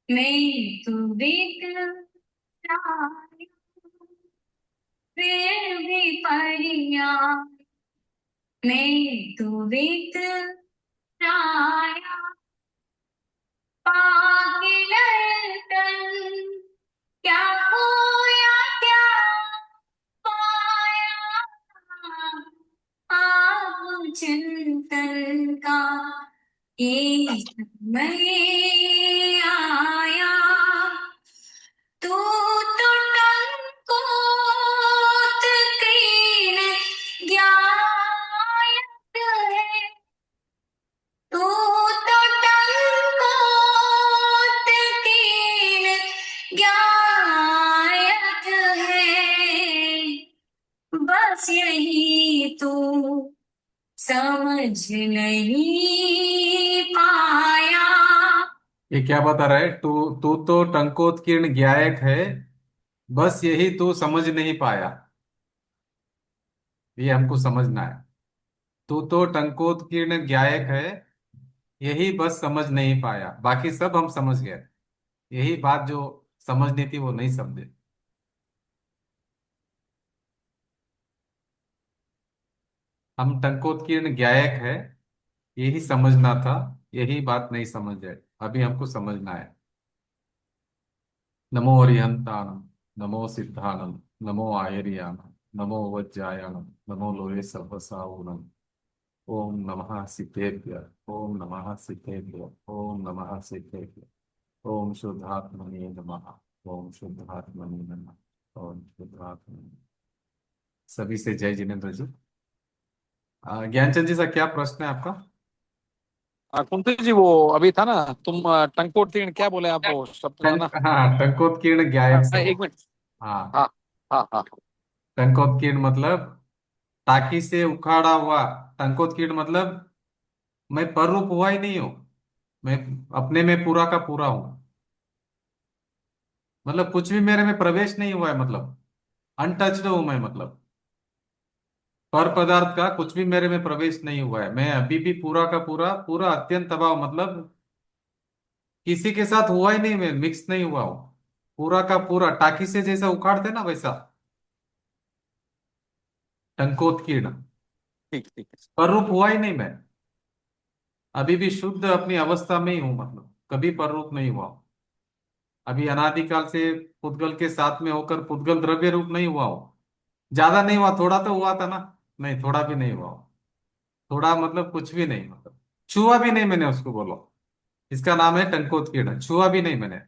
मैं तो बेकरार, फिर भी परियां मैं तो बेकरार, पाके नए तन, क्या खोया क्या पाया, आप चिंतन का ये मैं आया। तू तो टंकोत कीन ज्ञात है, तू तो टंकोत कीन ज्ञात है, बस यही तू समझ नहीं पाया। ये क्या बता रहा है? तू तू तो टंकोत्कीर्ण ज्ञायक है, बस यही तू समझ नहीं पाया। ये हमको समझना है। तू तो टंकोत्कीर्ण ज्ञायक है, यही बस समझ नहीं पाया, बाकी सब हम समझ गए। यही बात जो समझनी थी वो नहीं समझे। हम टंकोत्कीर्ण ज्ञायक है, यही समझना था, यही बात नहीं समझे, अभी हमको समझना है। नमो अरिहंताणम, नमो सिद्धाणम, नमो आयर्याणम, नमो वज्जायाणम, नमो लोहे सर्वसावूणम। ओम नमः सिद्धेभ्य, ओम नमः सिद्धेभ्य, ओम नमः सिद्धेभ्य। ओम शुद्धात्मने नमः, ओम शुद्धात्मने नमः, ओम शुद्धात्मने। सभी से जय जिनेन्द्र जी। ज्ञानचंद जी, सा क्या प्रश्न है आपका? कुंती जी, वो अभी था ना, तुम टंकोट तीर्ण क्या बोले आप, वो शब्द था ना। हाँ, टंकोत्कीर्ण ज्ञायक एक सब। मिनट। हाँ, हाँ हाँ हाँ। टंकोत्कीर्ण मतलब टाकी से उखाड़ा हुआ। टंकोत्कीर्ण मतलब मैं पररूप हुआ ही नहीं हूं, मैं अपने में पूरा का पूरा हूं। मतलब कुछ भी मेरे में प्रवेश नहीं हुआ है, मतलब अनटच्ड हूं मैं, मतलब पर पदार्थ का कुछ भी मेरे में प्रवेश नहीं हुआ है। मैं अभी भी पूरा का पूरा पूरा अत्यंत अभाव, मतलब किसी के साथ हुआ ही नहीं, मैं मिक्स नहीं हुआ हूं। पूरा का पूरा टाकी से जैसा उखाड़ते ना, वैसा टंकोत्कीर्ण। ठीक ठीक है। पर रूप हुआ ही नहीं मैं, अभी भी शुद्ध अपनी अवस्था में ही हूं, मतलब कभी पर रूप नहीं हुआ हूं। अभी अनादिकाल से पुद्गल के साथ में होकर पुद्गल द्रव्य रूप नहीं हुआ हूं। ज्यादा नहीं हुआ, थोड़ा तो हुआ था ना। नहीं, थोड़ा भी नहीं हुआ हूं। थोड़ा मतलब कुछ भी नहीं, मतलब छुआ भी नहीं मैंने उसको, बोलो। इसका नाम है टंकोत्कीर्ण, छुआ भी नहीं मैंने।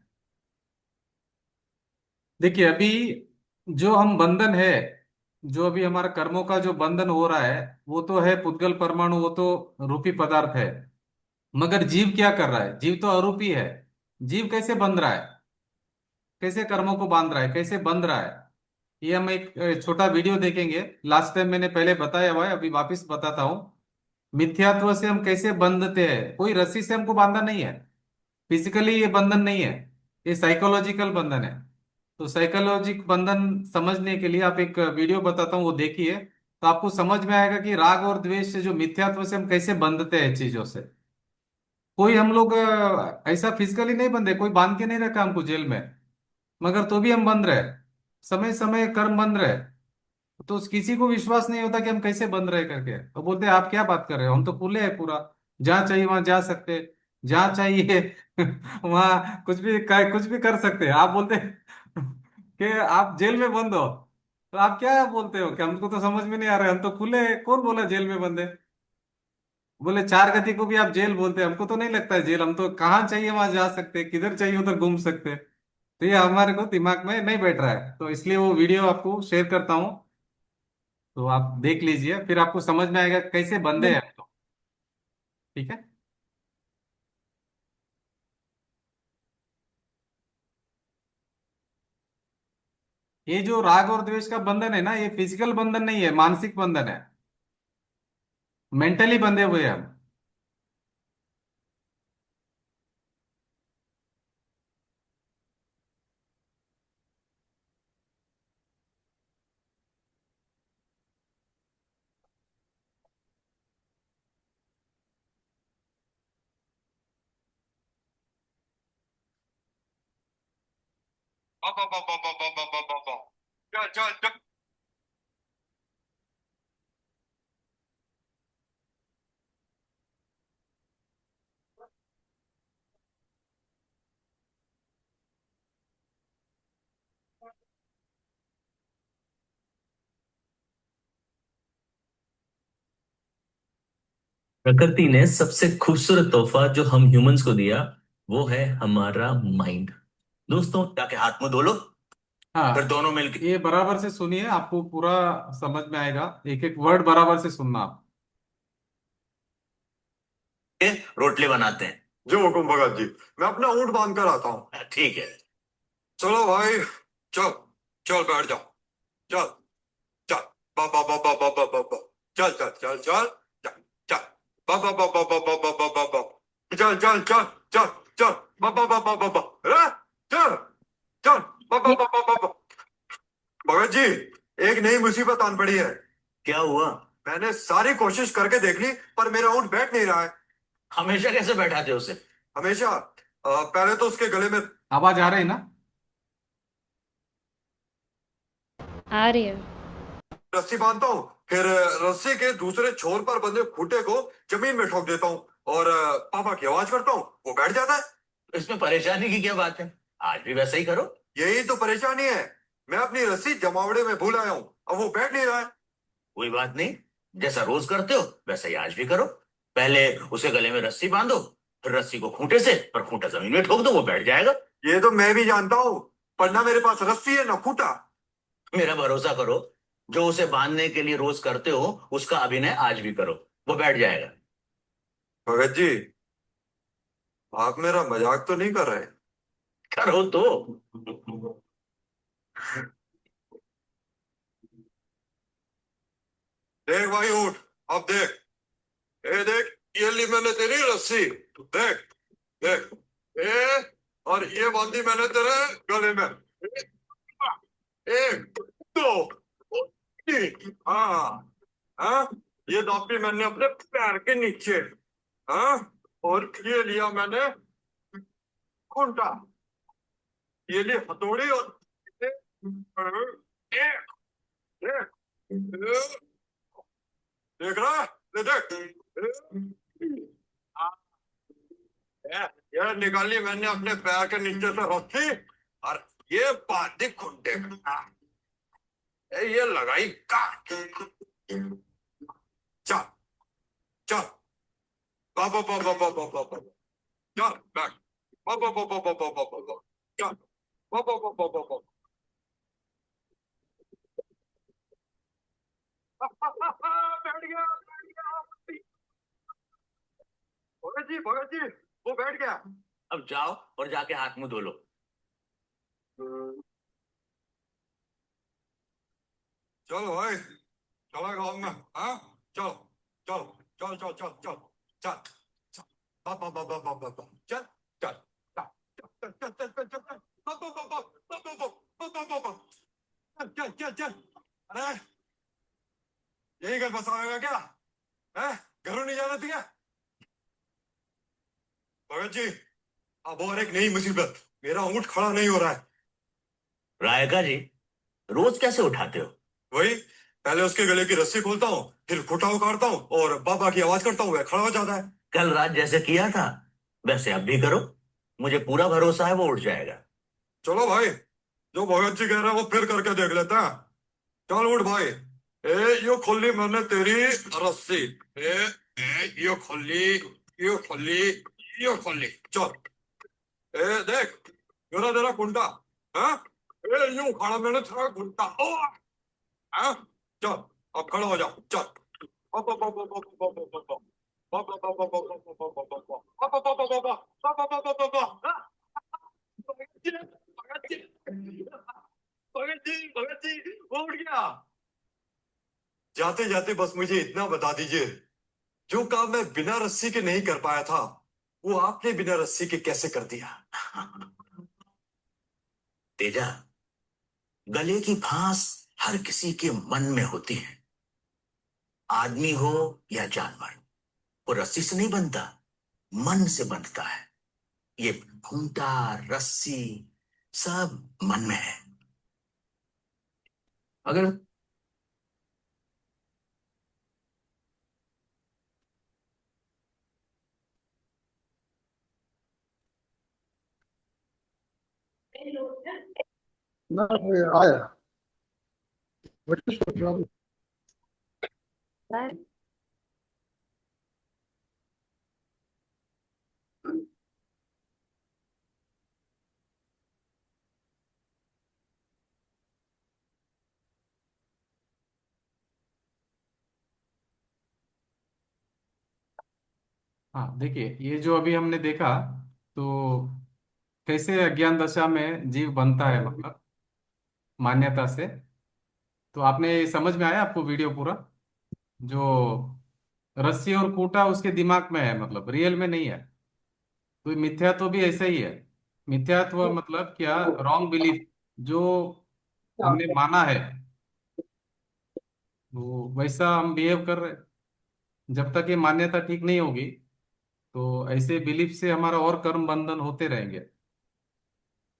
देखिए, अभी जो हम बंधन है, जो अभी हमारा कर्मों का जो बंधन हो रहा है, वो तो है पुद्गल परमाणु, वो तो रूपी पदार्थ है। मगर जीव क्या कर रहा है? जीव तो अरूपी है। जीव कैसे बंध रहा है? कैसे कर्मों को बांध रहा है, कैसे बंध रहा है? ये हम एक छोटा वीडियो देखेंगे। लास्ट टाइम मैंने पहले बताया हुआ है, अभी वापस बताता हूँ। मिथ्यात्व से हम कैसे बंधते हैं? कोई रस्सी से हमको बांधा नहीं है। फिजिकली ये बंधन नहीं है, ये साइकोलॉजिकल बंधन है। तो साइकोलॉजिक बंधन समझने के लिए आप एक वीडियो बताता हूँ, वो देखिए। तो आपको समझ में आएगा कि राग और द्वेष से, जो मिथ्यात्व से हम कैसे बंधते हैं चीजों से। कोई हम लोग ऐसा फिजिकली नहीं बंधे, कोई बांध के नहीं रखा हमको जेल में, मगर तो भी हम बंध रहे। समय समय कर्म बंध रहे। तो किसी को विश्वास नहीं होता कि हम कैसे बंद रहे करके, तो बोलते हैं आप क्या बात कर रहे हो, हम तो खुले हैं पूरा, जहाँ चाहिए वहां जा सकते, जहाँ चाहिए वहां कुछ भी कर सकते हैं। आप बोलते हैं कि आप जेल में बंद हो, तो आप क्या बोलते हो कि हमको तो समझ में नहीं आ रहा है, हम तो खुले हैं। कौन बोला जेल में बंद है? बोले चार गति को भी आप जेल बोलते हैं, हमको तो नहीं लगता है जेल, हम तो कहाँ चाहिए वहां जा सकते हैं, किधर चाहिए उधर घूम सकते हैं। तो ये हमारे को दिमाग में नहीं बैठ रहा है, तो इसलिए वो वीडियो आपको शेयर करता हूँ। तो आप देख लीजिए, फिर आपको समझ में आएगा कैसे बंधे हैं हम तो। ठीक है। ये जो राग और द्वेष का बंधन है ना, ये फिजिकल बंधन नहीं है, मानसिक बंधन है। मेंटली बंधे हुए हैं हम। अब चल चल चल। प्रकृति ने सबसे खूबसूरत तोहफा जो हम ह्यूमंस को दिया, वो है हमारा माइंड। दोस्तों, जाके हाथ मुंह धो लो, फिर हाँ, दोनों मिलके ये बराबर से सुनिए, आपको पूरा समझ में आएगा। एक एक वर्ड बराबर से सुनना आप। रोटली बनाते हैं। जो हुकुम भगत जी, मैं अपना ऊंट बांध कर आता हूँ। ठीक है। चलो भाई, चल। चल बैठ जाओ। चल। चल। बा बा बा बा बा बा बा बा। चल चल चल चल। चल। चल। बा बा बा बा बा बा बा बा बा बा। चल चल चल। चल। चल। बा बा बा बा बा बा। अरे, चल। चल। बा बा बा बा बा बा। भगत जी, एक नई मुसीबत आन पड़ी है। क्या हुआ? मैंने सारी कोशिश करके देख ली, पर मेरा ऊंट बैठ नहीं रहा है। हमेशा कैसे बैठाते हो उसे? हमेशा। पहले तो उसके गले में आवाज आ रही ना? आ रही है। रस्सी बांधता हूँ, फिर रस्सी के दूसरे छोर पर बंधे खूंटे को जमीन में ठोक देता हूँ और पापा की आवाज करता हूँ, वो बैठ जाता है। इसमें परेशानी की क्या बात है? आज भी वैसा ही करो। यही तो परेशानी है। मैं अपनी रस्सी जमावड़े में भूल आया हूँ, अब वो बैठ नहीं रहा है। कोई बात नहीं, जैसा रोज करते हो वैसा ही आज भी करो। पहले उसे गले में रस्सी बांधो, फिर रस्सी को खूंटे से और खूंटा जमीन में ठोक दो, वो बैठ जाएगा। ये तो मैं भी जानता हूँ, पर ना मेरे पास रस्सी है ना खूंटा। मेरा भरोसा करो, जो उसे बांधने के लिए रोज करते हो उसका अभिनय आज भी करो, वो बैठ जाएगा। भगत जी, आप मेरा मजाक तो नहीं कर रहे? करो तो। देख भाई ऊँट, अब देख। ए देख, ये ली मैंने तेरी रस्सी। देख। देख। ए, और ये बांधी मैंने तेरे गले में। एक, दो, तीन। हाँ। हाँ। ये दापी मैंने अपने पैर के नीचे। हाँ। और ये लिया मैंने खूंटा। ये ली हथौड़ी और एक, एक, देख रहा है? ले देख। हाँ, ये निकाली मैंने अपने पैर के नीचे से रस्सी, और ये बांधी खूंटे में। ये लगाई काट। चल। चल। बाबा बाबा बाबा बाबा। चल बैठ। बाबा बाबा बाबा बाबा। चल। बाबा बाबा बाबा। बैठ गया, बैठ गया। भगत जी, भगत जी, वो बैठ गया। अब जाओ और जाके हाथ मुंह धो लो। चलो भाई, चला गाँव में। हाँ। चलो। चलो। चल चल चल चल। चल। चल। बाबा बाबा बाबा बाबा। चल। चल। चल चल चल चल चल चल। बाबा बाबा बाबा बाबा बाबा। चल चल चल चल। अरे, यही घर बसा होगा क्या? है? घरों नहीं जाना था? भगत जी, अब और एक नई मुसीबत। मेरा ऊंट खड़ा नहीं हो रहा है। रायका जी, रोज कैसे उठाते हो? वही, पहले उसके गले की रस्सी खोलता हूँ, फिर खूंटा उखाड़ता हूँ और बाबा की आवाज करता हूँ, वह खड़ा हो जाता है। कल रात जैसे किया था वैसे अब भी करो, मुझे पूरा भरोसा है वो उठ जाएगा। चलो भाई, जो भगत जी कह रहे हैं वो फिर करके देख लेते हैं। चल उठ भाई। यो खोली मैंने तेरी रस्सी। ए, यो खोली, यो खोली, यो खोली। चल। देख, मेरा तेरा कुंडा। हाँ। यूं खड़ा मैंने तेरा कुंडा। ओ। हाँ। चल, अब खड़ा हो जाओ। चल। अब अब अब अब अब अब अब अब। अब अब अब अब अब अब अब अब अब अब। अब अब अब अब अब अब अब अब अब अब। हाँ, भगत जी, भगत जी, भगत जी, भगत जी, वो उठ गया। जाते जाते बस मुझे इतना बता दीजिए, जो काम मैं बिना रस्सी के नहीं कर पाया था, वो आपने बिना रस्सी के कैसे कर दिया? तेजा, गले की फांस हर किसी के मन में होती है। आदमी हो या जानवर, वो रस्सी से नहीं बनता, मन से बनता है। ये खूंटा, रस्सी सब मन में है। अगर No, आया what is the problem? हाँ, देखिए ये जो अभी हमने देखा, तो कैसे अज्ञान दशा में जीव बनता है, मतलब मान्यता से। तो आपने समझ में आया आपको वीडियो पूरा? जो रस्सी और कूटा उसके दिमाग में है, मतलब रियल में नहीं है। तो मिथ्यात्व भी ऐसा ही है। मिथ्यात्व मतलब क्या? रॉन्ग बिलीफ जो हमने माना है, वो वैसा हम बिहेव कर रहे हैं। जब तक ये मान्यता ठीक नहीं होगी, तो ऐसे बिलीफ से हमारा और कर्म बंधन होते रहेंगे।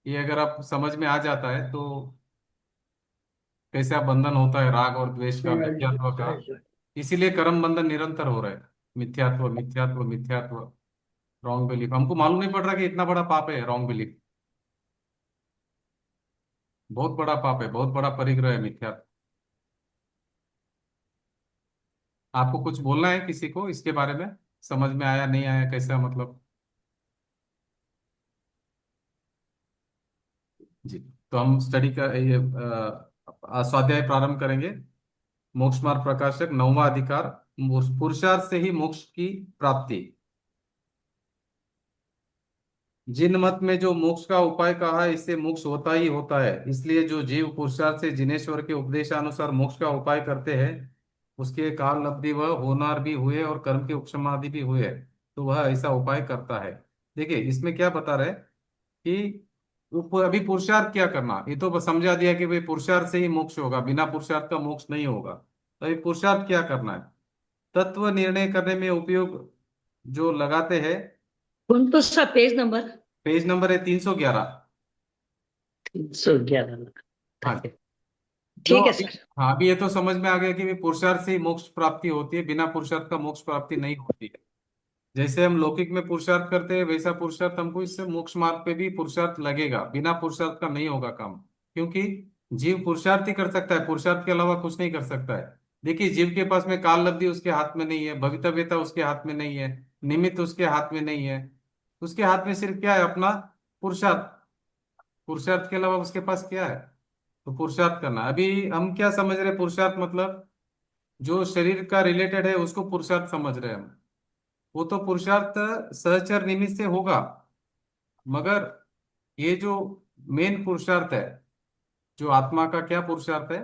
ये अगर आप समझ में आ जाता है तो कैसा बंधन होता है राग और द्वेष का, मिथ्यात्व का। इसीलिए कर्म बंधन निरंतर हो रहा है। मिथ्यात्व, मिथ्यात्व, मिथ्यात्व, रॉन्ग बिलीफ। हमको मालूम नहीं पड़ रहा कि इतना बड़ा पाप है रॉन्ग बिलीफ। बहुत बड़ा पाप है, बहुत बड़ा परिग्रह है मिथ्यात्व। आपको कुछ बोलना है किसी को इसके बारे में? समझ में आया नहीं आया, कैसा मतलब? जी। तो हम स्टडी का ये स्वाध्याय प्रारंभ करेंगे। मोक्ष मार्ग प्रकाशक, 9वां अधिकार, पुरुषार्थ से ही मोक्ष की प्राप्ति। जिन मत में जो मोक्ष का उपाय कहा है, इससे मोक्ष होता ही होता है। इसलिए जो जीव पुरुषार्थ से जिनेश्वर के उपदेशानुसार मोक्ष का उपाय करते हैं, उसके काल लब्धि वह होनार भी हुए और कर्म के उपशमादि भी हुए, तो वह ऐसा उपाय करता है। देखिए इसमें क्या बता रहे हैं कि अभी पुरुषार्थ क्या करना, ये तो बस समझा दिया कि भाई पुरुषार्थ से ही मोक्ष होगा, बिना पुरुषार्थ का मोक्ष नहीं होगा। तो अभी पुरुषार्थ क्या करना है? तत्व निर्णय करने में उपयोग जो लगाते हैं। कौन तो सा पेज नंबर? पेज नंबर है 311। 311। हाँ। जो ठीक है अभी, सर। हाँ अभी ये तो समझ में आ गया कि भी पुरुषार्थ से ही मोक्ष प्राप्ति होती है, बिना पुरुषार्थ का मोक्ष प्राप्ति नहीं होती है। जैसे हम लौकिक में पुरुषार्थ करते हैं, वैसा पुरुषार्थ हमको इससे मोक्ष मार्ग पे भी पुरुषार्थ लगेगा। बिना पुरुषार्थ का नहीं होगा काम। क्योंकि जीव पुरुषार्थ ही कर सकता है, पुरुषार्थ के अलावा कुछ नहीं कर सकता है। देखिए जीव के पास में काल लब्धि उसके हाथ में नहीं है, भवितव्यता उसके हाथ में नहीं है, निमित्त उसके हाथ में नहीं है। उसके हाथ में सिर्फ क्या है? अपना पुरुषार्थ। पुरुषार्थ के अलावा उसके पास क्या है? तो पुरुषार्थ करना। अभी हम क्या समझ रहे हैं पुरुषार्थ मतलब? जो शरीर का रिलेटेड है उसको पुरुषार्थ समझ रहे हैं हम। वो तो पुरुषार्थ सहचर निमित्त से होगा, मगर ये जो मेन पुरुषार्थ है, जो आत्मा का क्या पुरुषार्थ है?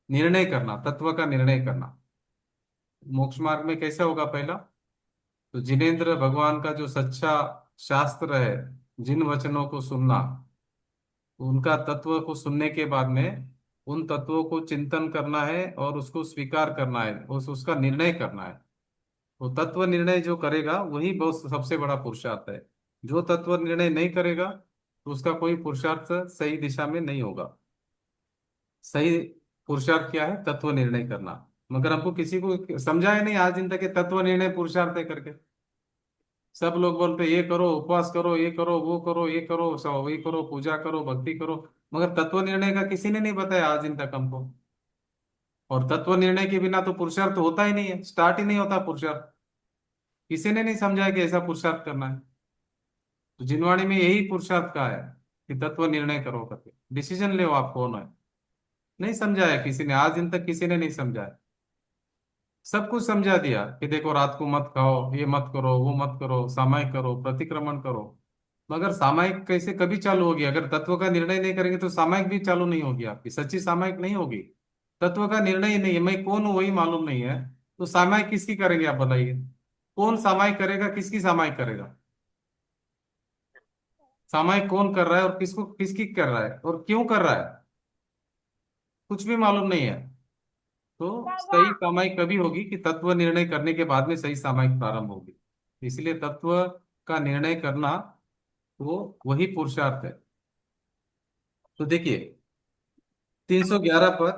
निर्णय करना, तत्व का निर्णय करना। मोक्ष मार्ग में कैसा होगा? पहला तो जिनेंद्र भगवान का जो सच्चा शास्त्र है, जिन वचनों को सुनना, उनका तत्व को सुनने के बाद में उन तत्वों को चिंतन करना है और उसको स्वीकार करना है, उसका निर्णय करना है। वो तत्व निर्णय जो करेगा वही बहुत सबसे बड़ा पुरुषार्थ है। जो तत्व निर्णय नहीं करेगा तो उसका कोई पुरुषार्थ सही दिशा में नहीं होगा। सही पुरुषार्थ क्या है? तत्व निर्णय करना। मगर हमको किसी को समझाया नहीं आज दिन तक कि तत्व निर्णय पुरुषार्थ है करके। सब लोग बोलते ये करो, उपवास करो, ये करो, वो करो, ये करो, सब वही करो, पूजा करो, भक्ति करो। मगर तत्व निर्णय का किसी ने नहीं बताया आज दिन तक हमको। और तत्व निर्णय के बिना तो पुरुषार्थ होता ही नहीं है, स्टार्ट ही नहीं होता पुरुषार्थ। किसी ने नहीं समझाया कि ऐसा पुरुषार्थ करना है। तो जिनवाणी में यही पुरुषार्थ का है कि तत्व निर्णय करो करके, डिसीजन ले आप कौन है। नहीं समझाया किसी ने आज दिन तक, किसी ने नहीं समझाया। सब कुछ समझा दिया कि देखो रात को मत खाओ, ये मत करो, वो मत करो, सामायिक करो, प्रतिक्रमण करो। मगर सामायिक कैसे कभी चालू होगी? अगर तत्व का निर्णय नहीं करेंगे तो सामायिक भी चालू नहीं होगी, आपकी सच्ची सामायिक नहीं होगी। तत्व का निर्णय ही नहीं है, मैं कौन हूं वही मालूम नहीं है, तो सामायिक किसकी करेंगे आप बताइए? कौन सामायिक करेगा? किसकी सामायिक करेगा? सामायिक कौन कर रहा है और किसको किसकी कर रहा है और क्यों कर रहा है? कुछ भी मालूम नहीं है। तो सही सामायिक कभी होगी कि तत्व निर्णय करने के बाद में सही सामायिक प्रारंभ होगी। इसलिए तत्व का निर्णय करना वो वही पुरुषार्थ है। तो देखिए 311 पर,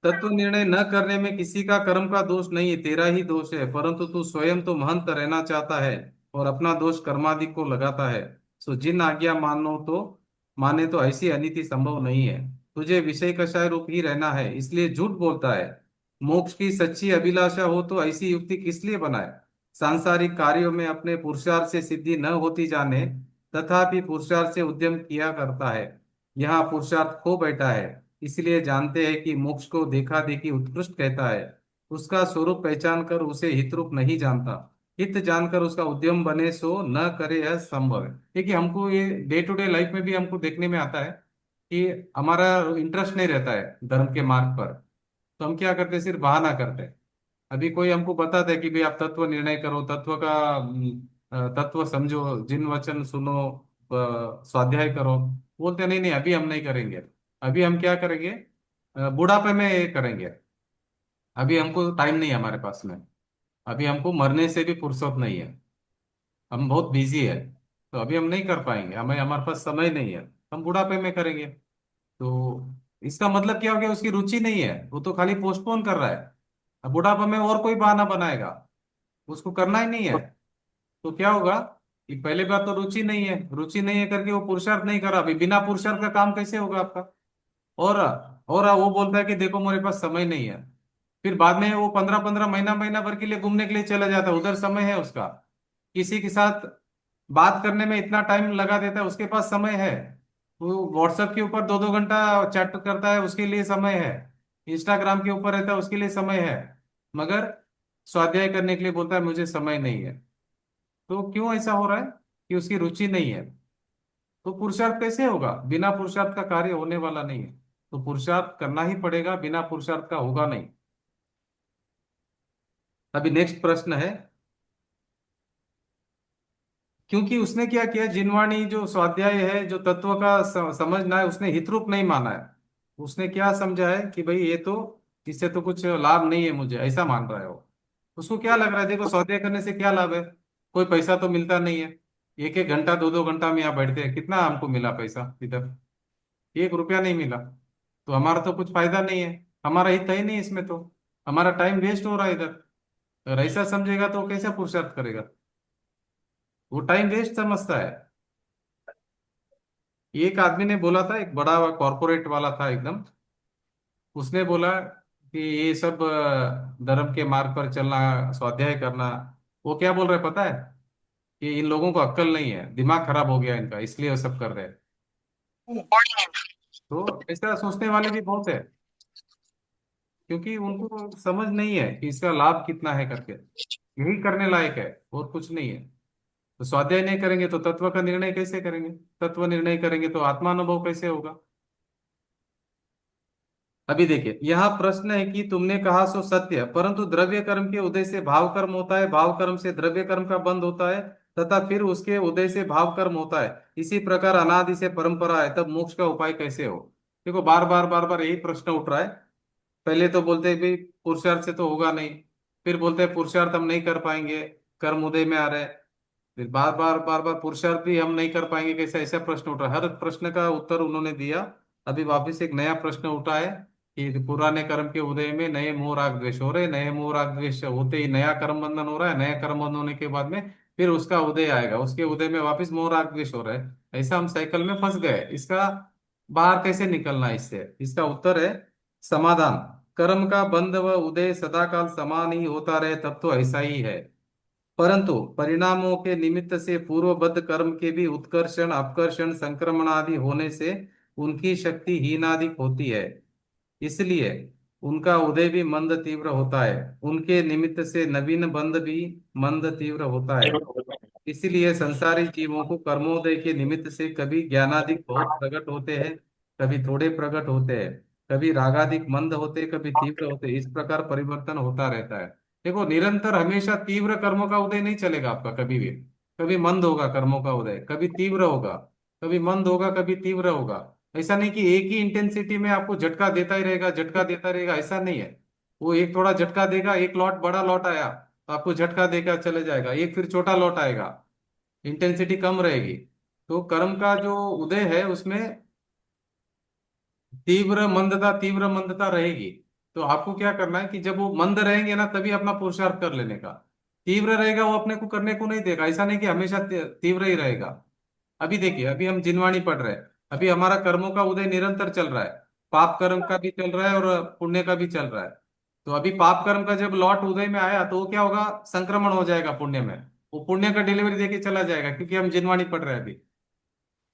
तत्व निर्णय न करने में किसी का कर्म का दोष नहीं है, तेरा ही दोष है, परंतु तू स्वयं तो महंत रहना चाहता है और अपना दोष कर्मादि को लगाता है। सो जिन आज्ञा माने तो ऐसी अनीति संभव नहीं है। तुझे विषय कषाय रूप ही रहना है, इसलिए झूठ बोलता है। मोक्ष की सच्ची अभिलाषा हो तो ऐसी युक्ति किस लिए बनाए। सांसारिक कार्यों में अपने पुरुषार्थ से सिद्धि न होती जाने, तथापि पुरुषार्थ से उद्यम किया करता है। यहाँ पुरुषार्थ खो बैठा है, इसलिए जानते हैं कि मोक्ष को देखा देखी उत्कृष्ट कहता है। उसका स्वरूप पहचान कर उसे हितरूप नहीं जानता, हित जानकर उसका उद्यम बने सो न करे, यह संभव है। देखिए हमको ये डे टू डे लाइफ में भी हमको देखने में आता है कि हमारा इंटरेस्ट नहीं रहता है धर्म के मार्ग पर, तो हम क्या करते हैं, सिर्फ बहाना करते हैं। अभी कोई हमको बताता है कि भाई आप तत्व निर्णय करो, तत्व का तत्व समझो, जिन वचन सुनो, स्वाध्याय करो, बोलते नहीं नहीं अभी हम नहीं करेंगे। अभी हम क्या करेंगे, बुढ़ापे में ये करेंगे। अभी हमको टाइम नहीं है हमारे पास में, अभी हमको मरने से भी फुर्सत नहीं है, हम बहुत बिजी है, तो अभी हम नहीं कर पाएंगे, हमें हमारे पास समय नहीं है, हम बुढ़ापे में करेंगे। तो इसका मतलब क्या हो गया, उसकी रुचि नहीं है, वो तो खाली पोस्टपोन कर रहा है। अब बुढ़ापा में और कोई बहाना बनाएगा, उसको करना ही नहीं है। तो क्या होगा कि पहले बात तो रुचि नहीं है, रुचि नहीं है करके वो पुरुषार्थ नहीं कर रहा, अभी बिना पुरुषार्थ का काम कैसे होगा आपका। और और वो बोलता है कि देखो मेरे पास समय नहीं है, फिर बाद में वो 15-15 महीना महीना भर के लिए घूमने के लिए चला जाता है, उधर समय है उसका। किसी के साथ बात करने में इतना टाइम लगा देता है, उसके पास समय है। वो व्हाट्सएप के ऊपर 2-2 घंटा चैट करता है, उसके लिए समय है। इंस्टाग्राम के ऊपर रहता है, उसके लिए समय है। मगर स्वाध्याय करने के लिए बोलता है मुझे समय नहीं है। तो क्यों ऐसा हो रहा है कि उसकी रुचि नहीं है। तो पुरुषार्थ कैसे होगा, बिना पुरुषार्थ का कार्य होने वाला नहीं है। तो पुरुषार्थ करना ही पड़ेगा, बिना पुरुषार्थ का होगा नहीं। अभी नेक्स्ट प्रश्न है, क्योंकि उसने क्या किया, जिनवाणी जो स्वाध्याय है, जो तत्व का समझना है, उसने हितरूप नहीं माना है। उसने क्या समझा है कि भाई ये तो, इससे तो कुछ लाभ नहीं है मुझे, ऐसा मान रहा है वो। उसको क्या लग रहा है, देखो स्वाध्याय करने से क्या लाभ है, कोई पैसा तो मिलता नहीं है। 1-1 घंटा 2-2 घंटा में यहाँ बैठते हैं, कितना हमको मिला पैसा इधर, 1 रुपया नहीं मिला। तो हमारा तो कुछ फायदा नहीं है, हमारा हित है ही नहीं इसमें, तो हमारा टाइम वेस्ट हो रहा है इधर। अगर ऐसा समझेगा तो वो कैसा पुरुषार्थ करेगा, वो टाइम वेस्ट समझता है। एक आदमी ने बोला था, एक बड़ा कॉरपोरेट वाला था एकदम, उसने बोला कि ये सब धर्म के मार्ग पर चलना, स्वाध्याय करना, वो क्या बोल रहे पता है, कि इन लोगों को अक्ल नहीं है, दिमाग खराब हो गया इनका, इसलिए वो सब कर रहे हैं। तो ऐसा सोचने वाले भी बहुत है, क्योंकि उनको समझ नहीं है कि इसका लाभ कितना है करके, यही करने लायक है और कुछ नहीं है। तो स्वाध्याय नहीं करेंगे तो तत्व का निर्णय कैसे करेंगे, तत्व निर्णय करेंगे तो आत्मानुभव कैसे होगा। अभी देखिए यहाँ प्रश्न है कि तुमने कहा सो सत्य, परंतु द्रव्य कर्म के उदय से भाव कर्म होता है, भाव कर्म से द्रव्य कर्म का बंध होता है, तथा फिर उसके उदय से भाव कर्म होता है। इसी प्रकार अनादि से परंपरा है, तब मोक्ष का उपाय कैसे हो। देखो बार बार यही प्रश्न उठ रहा है। पहले तो बोलते हैं भाई पुरुषार्थ से तो होगा नहीं, फिर बोलते हैं पुरुषार्थ हम नहीं कर पाएंगे, कर्म उदय में आ रहे हैं। फिर बार बार पुरुषार्थ भी हम नहीं कर पाएंगे कैसे, ऐसा प्रश्न उठा, हर प्रश्न का उत्तर उन्होंने दिया। अभी वापस एक नया प्रश्न उठा है कि पुराने कर्म के उदय में नए मोह राग द्वेष हो रहे, नए मोह राग द्वेष होते ही नया कर्म बंधन हो रहा है, नया कर्म बंधन होने के बाद में फिर उसका उदय आएगा, उसके उदय में वापस मोह राग द्वेष हो रहा है, ऐसा हम साइकिल में फंस गए। इसका बाहर कैसे निकलना है इससे, इसका उत्तर है समाधान। कर्म का बंध व उदय सदाकाल समान ही होता रहे तब तो ऐसा ही है, परंतु परिणामों के निमित्त से पूर्वबद्ध कर्म के भी उत्कर्षण अपकर्षण संक्रमण आदि होने से उनकी शक्ति हीनाधिक होती है, इसलिए उनका उदय भी मंद तीव्र होता है, उनके निमित्त से नवीन बंध भी मंद तीव्र होता है। इसलिए संसारी जीवों को कर्मोदय के निमित्त से कभी ज्ञानाधिक बहुत प्रकट होते हैं, कभी थोड़े प्रकट होते हैं, कभी रागाधिक मंद होते, कभी तीव्र होते, इस प्रकार परिवर्तन होता रहता है। देखो निरंतर हमेशा तीव्र कर्मों का उदय नहीं चलेगा आपका कभी भी, कभी मंद होगा कर्मों का उदय, कभी तीव्र होगा, कभी मंद होगा, कभी तीव्र होगा। ऐसा नहीं कि एक ही इंटेंसिटी में आपको झटका देता ही रहेगा, झटका देता रहेगा, ऐसा नहीं है। वो एक थोड़ा झटका देगा, एक लॉट बड़ा लॉट आया तो आपको झटका देकर चले जाएगा, एक फिर छोटा लॉट आएगा, इंटेंसिटी कम रहेगी। तो कर्म का जो उदय है उसमें तीव्र मंदता रहेगी। तो आपको क्या करना है कि जब वो मंद रहेंगे ना तभी अपना पुरुषार्थ कर लेने का। तीव्र रहेगा वो अपने को करने को नहीं देगा, ऐसा नहीं कि हमेशा तीव्र ही रहेगा। अभी देखिए, अभी हम जिनवाणी पढ़ रहे हैं, अभी हमारा कर्मों का उदय निरंतर चल रहा है। पाप कर्म का भी चल रहा है और पुण्य का भी चल रहा है। तो अभी पाप कर्म का जब लॉट उदय में आया तो वो क्या होगा, संक्रमण हो जाएगा पुण्य में। वो पुण्य का डिलीवरी देके चला जाएगा, क्योंकि हम जिनवाणी पढ़ रहे हैं अभी।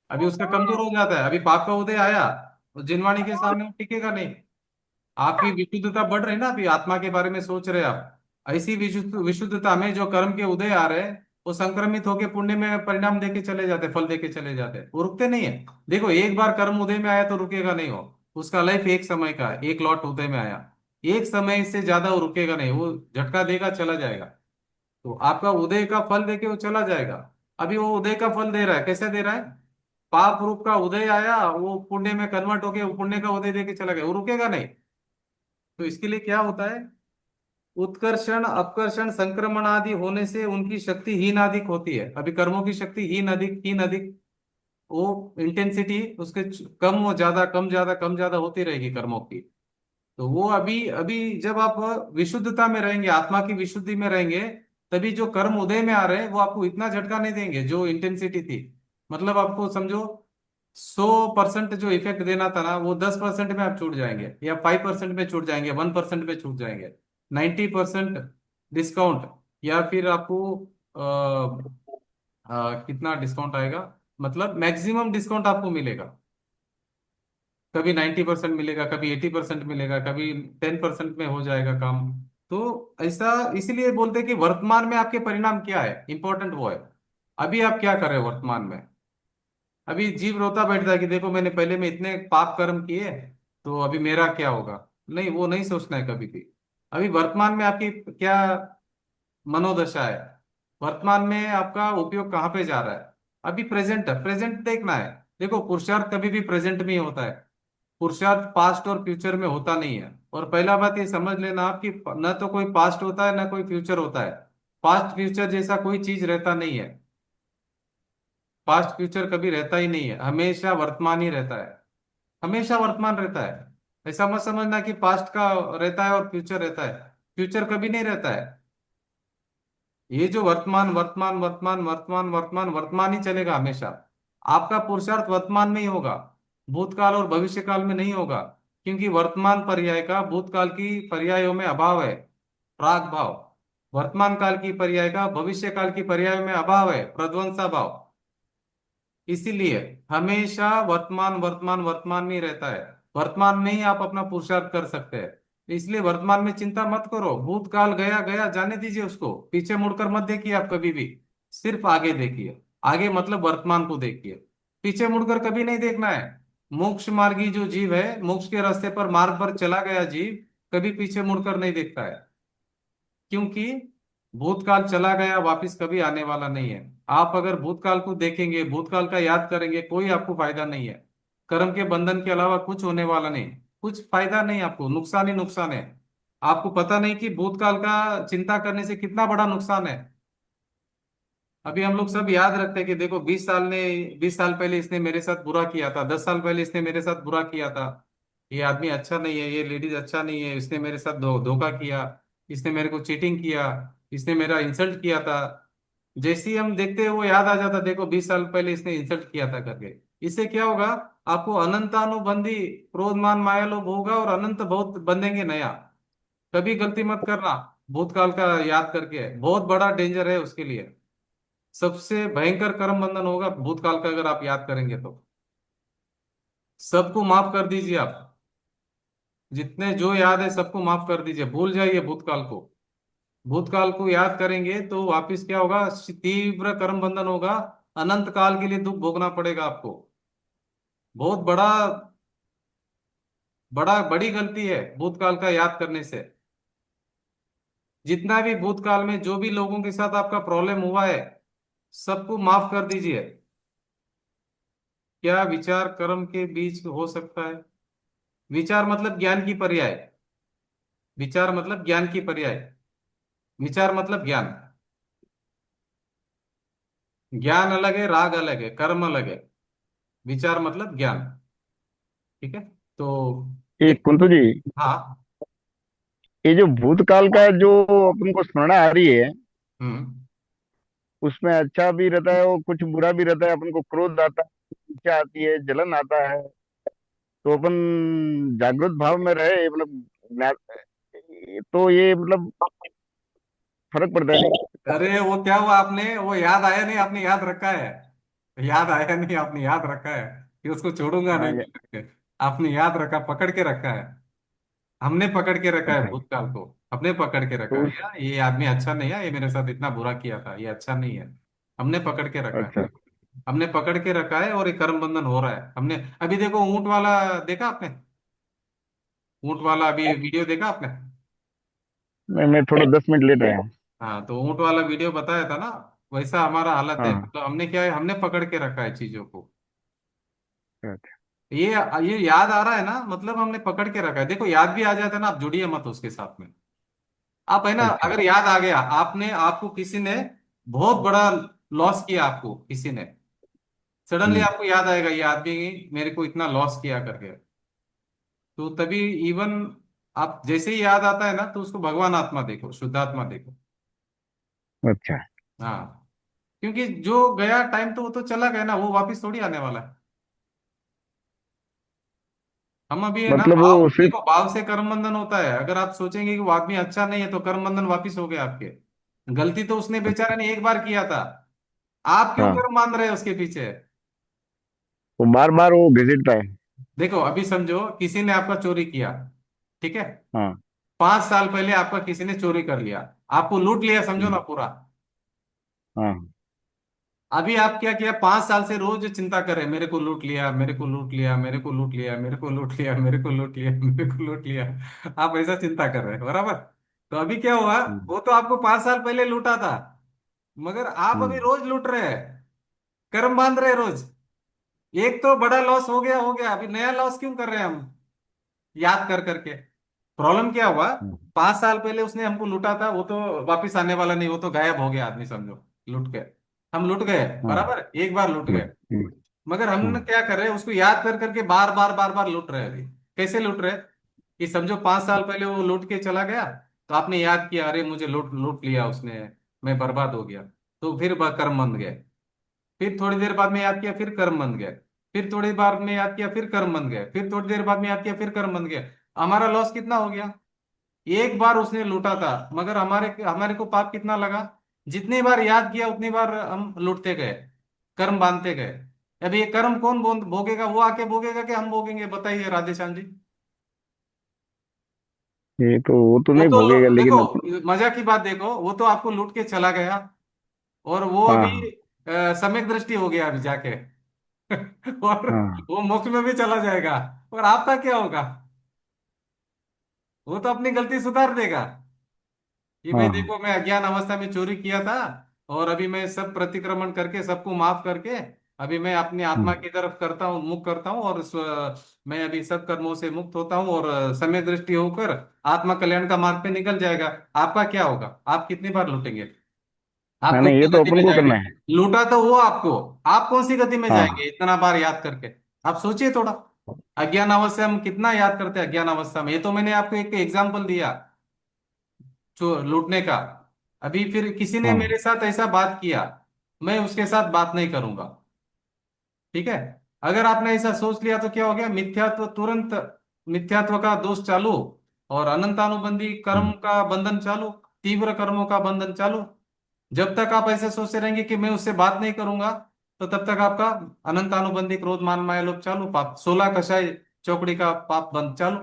अभी उसका कमजोर हो जाता है, अभी पाप का उदय आया तो जिनवाणी के सामने वो टिकेगा नहीं। आपकी विशुद्धता बढ़ रही है ना, अभी आत्मा के बारे में सोच रहे हैं आप। ऐसी विशुद्धता में जो कर्म के उदय आ रहे हैं वो संक्रमित होकर पुण्य में परिणाम देके चले जाते, फल देके चले जाते, वो रुकते नहीं है। देखो, एक बार कर्म उदय में आया तो रुकेगा नहीं वो। उसका लाइफ एक समय का है, एक लॉट उदय में आया, एक समय से ज्यादा वो रुकेगा नहीं, वो झटका देगा चला जाएगा। तो आपका उदय का फल देके वो चला जाएगा। अभी वो उदय का फल दे रहा है, कैसे दे रहा है? पाप रूप का उदय आया, वो पुण्य में कन्वर्ट होके वो पुण्य का उदय देके चला गया, वो रुकेगा नहीं। तो इसके लिए क्या होता है, उत्कर्षण अपकर्षण संक्रमण आदि होने से उनकी शक्ति हीन अधिक होती है। अभी कर्मों की शक्ति हीन अधिक वो इंटेंसिटी उसके कम हो ज्यादा, कम ज्यादा, कम ज्यादा होती रहेगी कर्मों की। तो वो अभी अभी जब आप विशुद्धता में रहेंगे, आत्मा की विशुद्धि में रहेंगे, तभी जो कर्म उदय में आ रहे हैं वो आपको इतना झटका नहीं देंगे जो इंटेंसिटी थी। मतलब आपको समझो, 100% जो इफेक्ट देना था ना वो 10% में आप छूट जाएंगे, या 5% में छूट जाएंगे, 1% में छूट जाएंगे। 90% डिस्काउंट, या फिर आपको कितना डिस्काउंट आएगा, मतलब मैक्सिमम डिस्काउंट आपको मिलेगा। कभी 90% मिलेगा, कभी 80% मिलेगा, कभी 10% में हो जाएगा काम। तो ऐसा इसीलिए बोलते हैं कि वर्तमान में आपके परिणाम क्या है, इंपॉर्टेंट वो है। अभी आप क्या कर रहे हो वर्तमान में? अभी जीव रोता बैठता है कि देखो मैंने पहले में इतने पाप कर्म किए, तो अभी मेरा क्या होगा। नहीं, वो नहीं सोचना है कभी भी। अभी वर्तमान में आपकी क्या मनोदशा है, वर्तमान में आपका उपयोग कहाँ पे जा रहा है। अभी प्रेजेंट प्रेजेंट देखना है। देखो, पुरुषार्थ कभी भी प्रेजेंट में ही होता है, पुरुषार्थ पास्ट और फ्यूचर में होता नहीं है। और पहला बात ये समझ लेना आप कि न तो कोई पास्ट होता है न कोई फ्यूचर होता है। पास्ट फ्यूचर जैसा कोई चीज रहता नहीं है। पास्ट फ्यूचर कभी रहता ही नहीं है, हमेशा वर्तमान ही रहता है। हमेशा वर्तमान रहता है। ऐसा मत समझना कि पास्ट का रहता है और फ्यूचर रहता है। फ्यूचर कभी नहीं रहता है। ये जो वर्तमान वर्तमान वर्तमान वर्तमान वर्तमान वर्तमान ही चलेगा हमेशा। आपका पुरुषार्थ वर्तमान में ही होगा, भूतकाल और भविष्य काल में नहीं होगा। क्योंकि वर्तमान पर्याय का भूतकाल की पर्यायों में अभाव है, प्राग भाव। वर्तमान काल की पर्याय का भविष्य काल की पर्याय में अभाव है, प्रध्वंसा भाव। इसीलिए हमेशा वर्तमान वर्तमान वर्तमान में ही रहता है। वर्तमान में ही आप अपना पुरुषार्थ कर सकते हैं। इसलिए वर्तमान में चिंता मत करो, भूतकाल गया गया जाने दीजिए उसको, पीछे मुड़कर मत देखिए आप कभी भी। सिर्फ आगे देखिए, आगे मतलब वर्तमान को देखिए, पीछे मुड़कर कभी नहीं देखना है। मोक्ष मार्गी जो जीव है, मोक्ष के रास्ते पर मार्ग पर चला गया जीव कभी पीछे मुड़कर नहीं देखता है। क्योंकि भूतकाल चला गया, वापिस कभी आने वाला नहीं है। आप अगर भूतकाल को देखेंगे, भूतकाल का याद करेंगे, कोई आपको फायदा नहीं है। कर्म के बंधन के अलावा कुछ होने वाला नहीं, कुछ फायदा नहीं, आपको नुकसान ही नुकसान है। आपको पता नहीं कि भूतकाल का चिंता करने से कितना बड़ा नुकसान है। अभी हम लोग सब याद रखते हैं कि देखो 20 साल पहले इसने मेरे साथ बुरा किया था, 10 साल पहले इसने मेरे साथ बुरा किया था। ये आदमी अच्छा नहीं है, ये लेडीज अच्छा नहीं है, इसने मेरे साथ धोखा किया, इसने मेरे को चीटिंग किया, इसने मेरा इंसल्ट किया था। जैसे ही हम देखते हैं वो याद आ जाता, देखो 20 साल पहले इसने इंसल्ट किया था करके। इससे क्या होगा, आपको अनंतानुबंधी क्रोध मान माया लोभ होगा और अनंत बहुत बंधेंगे नया। कभी गलती मत करना भूतकाल का याद करके, बहुत बड़ा डेंजर है उसके लिए। सबसे भयंकर कर्म बंधन होगा भूतकाल का अगर आप याद करेंगे तो। सबको माफ कर दीजिए आप, जितने जो याद है सबको माफ कर दीजिए, भूल जाइए भूतकाल को। भूतकाल को याद करेंगे तो वापिस क्या होगा, तीव्र कर्म बंधन होगा। अनंत काल के लिए दुख भोगना पड़ेगा आपको। बहुत बड़ा बड़ा बड़ी गलती है भूतकाल का याद करने से। जितना भी भूतकाल में जो भी लोगों के साथ आपका प्रॉब्लम हुआ है, सबको माफ कर दीजिए। क्या विचार कर्म के बीच हो सकता है? विचार मतलब ज्ञान की पर्याय, विचार मतलब ज्ञान की पर्याय, विचार मतलब ज्ञान। ज्ञान अलग है, राग अलग है, कर्म अलग है। विचार मतलब ज्ञान। ठीक है। तो ये एक, कुंतु जी, हाँ। ये जो भूतकाल का जो अपन को स्मरण आ रही है, हम्म। उसमें अच्छा भी रहता है और कुछ बुरा भी रहता है। अपन को क्रोध आता है, इच्छा आती है, जलन आता है। तो अपन जागृत भाव में रहे, मतलब तो ये मतलब फर्क पड़ता है नहीं? अरे वो क्या हुआ, आपने वो याद आया नहीं, आपने याद रखा है। याद आया नहीं, आपने याद रखा है कि उसको छोड़ूंगा हाँ नहीं बोल के। आपने याद रखा, पकड़ के रखा है। हमने पकड़ के रखा है अच्छा। भूतकाल को। हमने पकड़ के रखा तो है उस यार, ये आदमी अच्छा नहीं है, ये मेरे साथ इतना बुरा किया था, ये अच्छा नहीं है। हमने पकड़ के रखा है। अच्छा। हमने पकड़ के रखा है और ये कर्म बंधन हो रहा है हमने। अभी देखो ऊंट वाला, देखा आपने? ऊंट वाला अभी वीडियो देखा आपने? मैं थोड़ा 10 मिनट लेट आया हूँ। हाँ, तो ऊंट वाला वीडियो बताया था ना। वैसा हमारा हालत है, हाँ। मतलब हमने क्या है, हमने पकड़ के रखा है चीजों को। अच्छा। ये ये याद आ रहा है ना, मतलब हमने पकड़ के रखा है। देखो याद भी आ जाता है ना, आप जुड़िए मत उसके साथ में। आप है ना, अच्छा। अगर याद आ गया, आपने, आपको किसी ने बहुत बड़ा लॉस किया, आपको किसी ने, सडनली हम्म। आपको याद आएगा ये आदमी मेरे को इतना लॉस किया करके। तो तभी इवन आप जैसे ही याद आता है ना, तो उसको भगवान आत्मा देखो, शुद्धात्मा देखो। अच्छा। हाँ, क्योंकि जो गया टाइम तो वो तो चला गया ना, वो वापस थोड़ी आने वाला है। हम अभी है ना, मतलब भाव वो सिर्फ। देखो, भाव से कर्म बंधन होता है। अगर आप सोचेंगे कि वो आदमी अच्छा नहीं है, तो कर्म बंधन वापिस हो गए आपके। गलती तो उसने बेचारे ने एक बार किया था, आप क्यों हाँ, कर्म मान रहे हैं उसके पीछे? वो बार बार वो घसीटता है। देखो अभी समझो, किसी ने आपका चोरी किया, ठीक है? हाँ। 5 साल पहले आपका किसी ने चोरी कर लिया, आपको लूट लिया, समझो ना हम्म। पूरा। हाँ। अभी आप क्या किया, 5 साल से रोज चिंता कर रहे हैं, मेरे को लूट लिया, मेरे को लूट लिया, मेरे को लूट लिया, मेरे को लूट लिया, मेरे को लूट लिया, मेरे को लूट लिया। आप ऐसा चिंता कर रहे हैं, बराबर? तो अभी क्या हुआ, हम्म। वो तो आपको 5 साल पहले लूटा था, मगर आप अभी हम्म। रोज लूट रहे हैं, कर्म बांध रहे हैं रोज। एक तो बड़ा लॉस हो गया, अभी नया लॉस क्यों कर रहे हैं हम, याद कर करके? प्रॉब्लम क्या हुआ, हम्म। 5 साल पहले उसने हमको लूटा था, वो तो वापिस आने वाला नहीं, वो तो गायब हो गया आदमी, समझो। लूट गए, हम लूट गए, हाँ। बराबर, एक बार लूट हम्म। गए। हम्म। मगर हम हम्म। क्या कर रहे हैं, उसको याद कर करके बार बार बार बार लूट रहे हैं अभी। कैसे लूट रहे हैं? कि समझो 5 साल पहले वो लूट के चला गया, तो आपने याद किया, अरे मुझे लूट लूट लिया उसने, मैं बर्बाद हो गया। तो फिर कर्म बंध गए। फिर थोड़ी देर बाद में याद किया, फिर कर्म बंध गए। फिर थोड़ी बार में याद किया, फिर कर्म बंध गए। फिर थोड़ी देर बाद में याद किया, फिर कर्म बंध गए। हमारा लॉस कितना हो गया? एक बार उसने लूटा था, मगर हमारे हमारे को पाप कितना लगा? जितनी बार याद किया उतनी बार हम लूटते गए, कर्म बांधते गए। अभी ये कर्म कौन भोगेगा? वो आके भोगेगा कि हम भोगेंगे? बताइए राधेश्याम जी। ये तो वो तो वो नहीं तो भोगेगा, देखो, लेकिन अपन। मजा की बात देखो, वो तो आपको लूट के चला गया, और वो हाँ। अभी सम्यक दृष्टि हो गया अभी जाके। और हाँ। वो मोक्ष में भी चला जाएगा। और आपका क्या होगा? वो तो अपनी गलती सुधार देगा कि भाई हाँ। देखो, मैं अज्ञान अवस्था में चोरी किया था, और अभी मैं सब प्रतिक्रमण करके सबको माफ करके, अभी मैं अपनी आत्मा हम्म। की तरफ करता हूँ, मुख करता हूँ, और मैं अभी सब कर्मों से मुक्त होता हूँ, और समय दृष्टि होकर आत्मा कल्याण का मार्ग पे निकल जाएगा। आपका क्या होगा? आप कितनी बार लूटेंगे? आप नहीं कौन नहीं, ये सी तो गति अपन में को जाएंगे? करना है। लूटा तो वो आपको, आप कौन सी गति में हाँ। जाएंगे इतना बार याद करके? आप सोचिए थोड़ा। अज्ञान अवस्था में हम कितना याद करते हैं, अज्ञान अवस्था में। ये तो मैंने आपको एक एग्जाम्पल दिया जो लूटने का। अभी फिर किसी ने हाँ। मेरे साथ ऐसा बात किया, मैं उसके साथ बात नहीं करूंगा, ठीक है? अगर आपने ऐसा सोच लिया तो क्या हो गया, मिथ्यात्व तुरंत, मिथ्यात्व का दोष चालू, और अनंतानुबंधी कर्म हम्म। का बंधन चालू, तीव्र कर्मों का बंधन चालू। जब तक आप ऐसे सोचते रहेंगे कि मैं उससे बात नहीं करूंगा, तो तब तक आपका अनंतानुबंधी क्रोध मान माया लोभ चालू, पाप 16 कषाय चौकड़ी का पाप बंद चालू।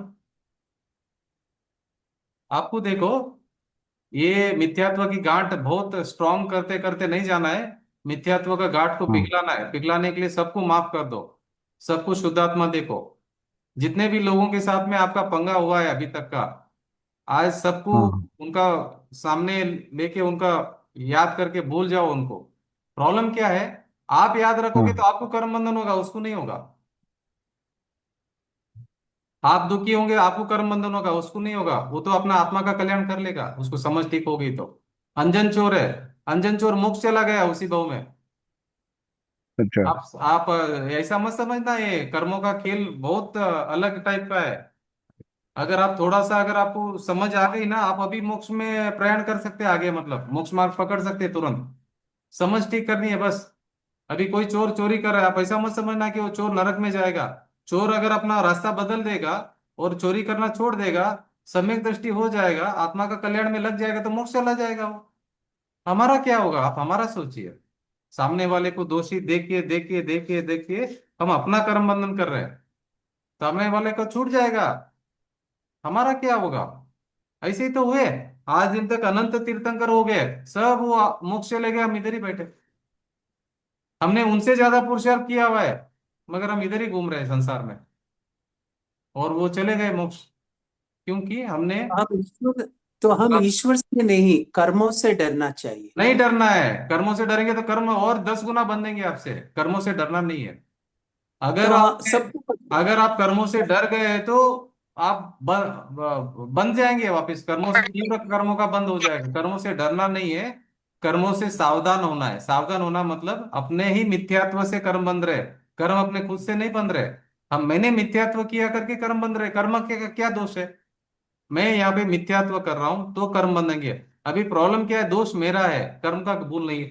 आपको देखो, ये मिथ्यात्व की गांठ बहुत स्ट्रांग करते करते नहीं जाना है। मिथ्यात्व का गांठ को हाँ। पिघलाना है। पिघलाने के लिए सबको माफ कर दो, सबको शुद्धात्मा देखो। जितने भी लोगों के साथ में आपका पंगा हुआ है अभी तक का, आज सबको हाँ। उनका सामने लेके उनका याद करके भूल जाओ उनको। प्रॉब्लम क्या है, आप याद रखोगे तो हाँ। आपको कर्म बंधन होगा, उसको नहीं होगा। आप दुखी होंगे, आपको कर्म बंधन होगा, उसको नहीं होगा। वो तो अपना आत्मा का कल्याण कर लेगा, उसको समझ ठीक होगी तो। अंजन चोर है, अंजन चोर मोक्ष चला गया उसी भाव में। अच्छा। आप ऐसा मत समझना, ये कर्मों का खेल बहुत अलग टाइप का है। अगर आप थोड़ा सा, अगर आपको समझ आ गई ना, आप अभी मोक्ष में प्रयाण कर सकते हैं आगे, मतलब मोक्ष मार्ग पकड़ सकते हैं तुरंत। समझ ठीक करनी है बस। अभी कोई चोर चोरी कर रहा है, आप ऐसा मत समझना कि वो चोर नरक में जाएगा। चोर अगर अपना रास्ता बदल देगा और चोरी करना छोड़ देगा, सम्यक दृष्टि हो जाएगा, आत्मा का कल्याण में लग जाएगा, तो मोक्ष चला जाएगा वो। हमारा क्या होगा, आप हमारा सोचिए। सामने वाले को दोषी देखिए देखिए देखिए देखिए, हम अपना कर्म बंधन कर रहे हैं, सामने वाले को छूट जाएगा, हमारा क्या होगा। ऐसे ही तो हुए, आज दिन तक अनंत तीर्थंकर हो गए, सब वो मोक्ष चले गए, हम इधर ही बैठे। हमने उनसे ज्यादा पुरुषार्थ किया हुआ है, मगर हम इधर ही घूम रहे हैं संसार में, और वो चले गए मोक्ष, क्योंकि हमने हम ईश्वर तो हम अपना। ईश्वर से नहीं, कर्मों से डरना चाहिए। नहीं डरना है, कर्मों से डरेंगे तो कर्म और 10 गुना बंधेंगे आपसे, कर्मों से डरना नहीं है। अगर तो आपने, सबको पता अगर आप कर्मों से डर गए तो आप बन जाएंगे वापस, कर्मों से, तीव्र कर्मों का बंद हो जाएगा। कर्मों से डरना नहीं है, कर्मों से सावधान होना है। सावधान होना मतलब अपने ही मिथ्यात्व से कर्म बंध रहे, कर्म अपने खुद से नहीं बंध रहे। हम, मैंने मिथ्यात्व किया करके कर्म बंध रहे, कर्म के क्या दोष है। मैं यहाँ पे मिथ्यात्व कर रहा हूं तो कर्म बंधेंगे। अभी प्रॉब्लम क्या है, दोष मेरा है, कर्म का भूल नहीं है।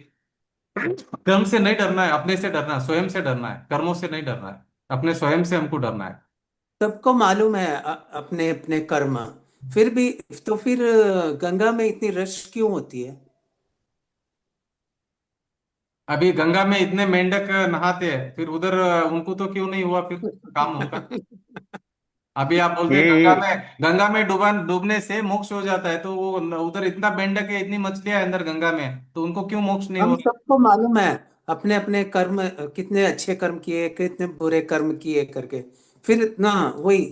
कर्म से नहीं डरना है, अपने से डरना है, स्वयं से डरना है, कर्मों से नहीं डरना है, अपने स्वयं से हमको डरना है। सबको मालूम है अपने अपने कर्म। फिर भी तो फिर गंगा में इतनी रश क्यों होती है? अभी गंगा में इतने मेंढक नहाते हैं, फिर उधर उनको तो क्यों नहीं हुआ फिर काम उनका। अभी आप बोलते हैं गंगा ये में, गंगा में डूबने से मोक्ष हो जाता है, तो वो उधर इतना मेंढक है, इतनी मछलियां है अंदर गंगा में, तो उनको क्यों मोक्ष नहीं हो हम रहा। सबको मालूम है अपने अपने कर्म, कितने अच्छे कर्म किए कितने बुरे कर्म किए करके। फिर ना वही,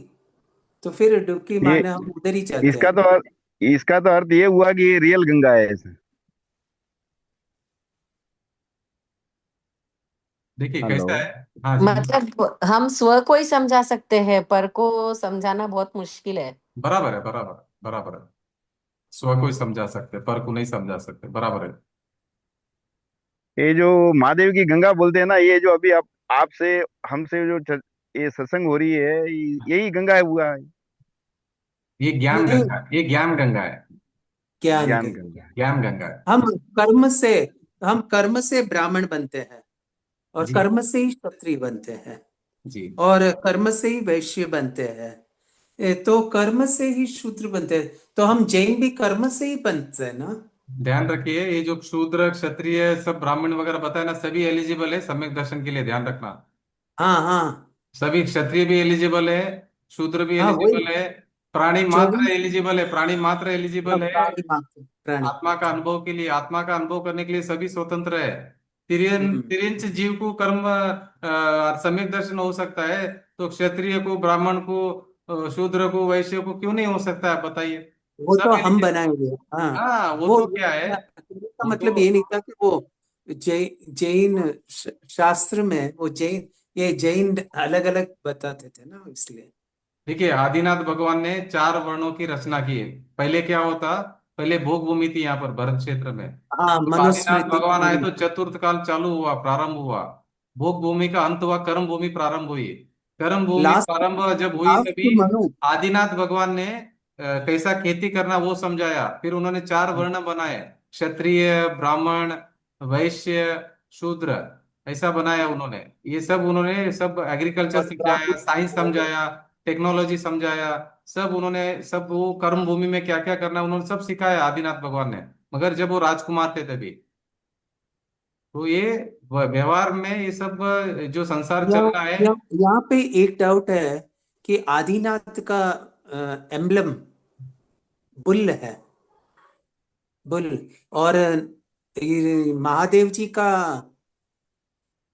तो फिर डुबकी ये मारने हम उधर ही जाते इसका हैं। तो इसका तो अर्थ ये हुआ कि ये रियल गंगा है ऐसा। देखिए हेलो। कैसा है। हाँ जी। मतलब हम स्व को ही समझा सकते हैं, पर को समझाना बहुत मुश्किल है। बराबर है, बराबर है, बराबर है। स्व को ही समझा सकते, पर को नहीं समझा सकते, बराबर है। ये जो महादेव की गंगा बोलते हैं ना, ये जो अभी आप आपसे हमसे जो ये सत्संग हो रही है, यही गंगा हुआ है। ये ज्ञान नहीं, गंगा है, ये ज्ञान गंगा है। ज्ञान ज्ञान गंगा। गंगा। ज्ञान गंगा है। हम कर्म से हम कर्म से ब्राह्मण बनते हैं, और जी। कर्म से ही क्षत्रिय बनते हैं, जी। और कर्म से ही वैश्य बनते हैं। तो कर्म से ही शूद्र बनते हैं, तो हम जैन भी कर्म से ही बनते हैं ना? ध्यान रखिए, ये जो शूद्र क्षत्रिय सब ब्राह्मण वगैरह बताए ना, सभी एलिजिबल है सम्यक दर्शन के लिए, ध्यान रखना। हाँ हाँ सभी क्षत्रिय भी एलिजिबल है, शूद्र भी हाँ, वही एलिजिबल है, प्राणी मात्र 24। एलिजिबल है, प्राणी मात्र एलिजिबल है। प्राणी मात्र प्राणी। आत्मा का अनुभव के लिए, आत्मा का अनुभव करने के लिए सभी स्वतंत्र है। हम्म। तिर्यंच जीव को कर्म सम्यक दर्शन हो सकता है, तो क्षत्रिय को, ब्राह्मण को, शूद्र को, वैश्य को क्यों नहीं हो सकता है, बताइए। वो सब तो हम एलिजिबल। बनाएंगे। हाँ, हाँ वो वो तो क्या है, का वो मतलब तो। ये नहीं था कि वो जैन शास्त्र में वो जैन, ये जैन अलग अलग बताते थे ना, इसलिए। देखिए आदिनाथ भगवान ने 4 वर्णों की रचना की है। पहले क्या होता, पहले भोग भूमि थी यहाँ पर भरत क्षेत्र में। हाँ, जब आदिनाथ मनुस्मृति भगवान आए पूरी। तो चतुर्थ काल चालू हुआ, प्रारंभ हुआ। भोग भूमि का अंत हुआ, कर्म भूमि प्रारंभ हुई। कर्म भूमि लास्ट प्रारंभ जब हुई, लास्ट तभी मनु। आदिनाथ भगवान ने कैसा खेती करना वो समझाया। फिर उन्होंने 4 वर्ण बनाए, क्षत्रिय, ब्राह्मण, वैश्य, शूद्र, ऐसा बनाया उन्होंने। ये सब उन्होंने सब एग्रीकल्चर और समझाया, ब्राह्मण साइंस समझाया, टेक्नोलॉजी समझाया। सब उन्होंने, सब वो कर्म भूमि में क्या क्या करना है, उन्होंने सब सिखाया आदिनाथ भगवान ने। मगर जब वो राजकुमार थे तभी। तो ये व्यवहार में ये सब जो संसार चल यहाँ रहा है। यहाँ यहाँ पे एक डाउट है कि आदिनाथ का एम्बलम बुल है, बुल। और ये महादेव जी का,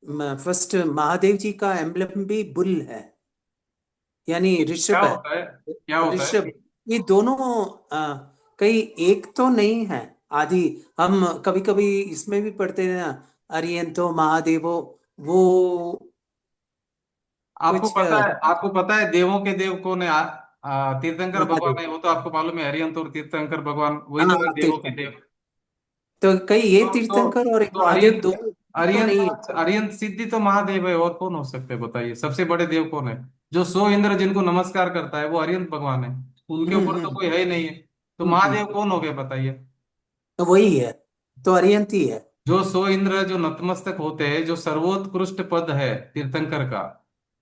फर्स्ट महादेव जी का एम्बलम भी बुल है, यानी क्या ऋषभ है। होता है, क्या होता है। ऋषभ, ये दोनों कहीं एक तो नहीं है। आदि हम कभी कभी इसमें भी पढ़ते हैं ना, अरियंतो महादेवो, वो आपको कुछ पता है, आपको पता है देवों के देव कौन है, तीर्थंकर भगवान महादेव। है, वो तो आपको मालूम है, हरिहंत और तीर्थंकर भगवान वही तो है हाँ, देवों के तीर्थंकर। देव। तो कहीं ये तो तीर्थंकर और एक तो महादेव हरिहंत, दो। तो अरियंत नहीं है। अरियंत सिद्धि तो महादेव है, और कौन हो सकते हैं बताइए? सबसे बड़े देव कौन है? जो सो इंद्र जिनको नमस्कार करता है वो अरियंत भगवान है। उनके ऊपर तो हम्म। कोई है ही नहीं है। तो हम्म। महादेव कौन हो गए बताइए? तो वही है, तो अरिहंत ही है। जो सो इंद्र जो नतमस्तक होते हैं, जो सर्वोत्कृष्ट पद है तीर्थंकर का,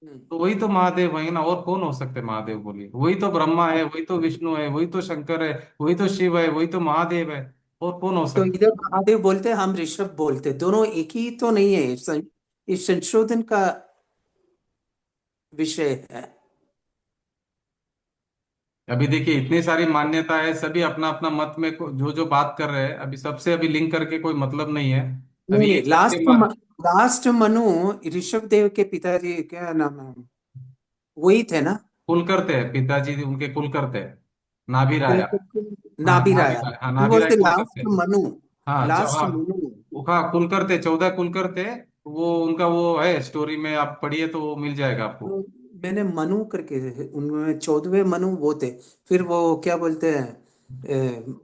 हम्म। तो वही तो महादेव है ना। और कौन हो सकते हैं महादेव? बोलिए, वही तो ब्रह्मा है, वही तो विष्णु है, वही तो शंकर है, वही तो शिव है, वही तो महादेव है। और कौन हो तो सकता है? इधर महादेव बोलते हैं, हम ऋषभ बोलते हैं, दोनों एक ही तो नहीं है। इस संशोधन का विषय है। अभी देखिए इतनी सारी मान्यता है, सभी अपना अपना मत में जो जो बात कर रहे हैं, अभी सबसे अभी लिंक करके कोई मतलब नहीं है। नहीं अभी नहीं, एक सबके मान। लास्ट मनु ऋषभ देव के पिताजी, क्या नाम है, वही थे ना? कुल करते हैं पिताजी उनके, कुल करते हैं नाभि राया। हाँ नाभि नाभि राया, राय, हाँ हम नाभि राय बोलते कुल करते लास्ट हैं। मनु। हाँ लास्ट हाँ मनु। हाँ कुल करते, 14 कुल करते। वो उनका वो है स्टोरी में, आप पढ़िए तो वो मिल जाएगा आपको। तो मैंने मनु करके, उनमें 14वें मनु वो थे। फिर वो क्या बोलते हैं,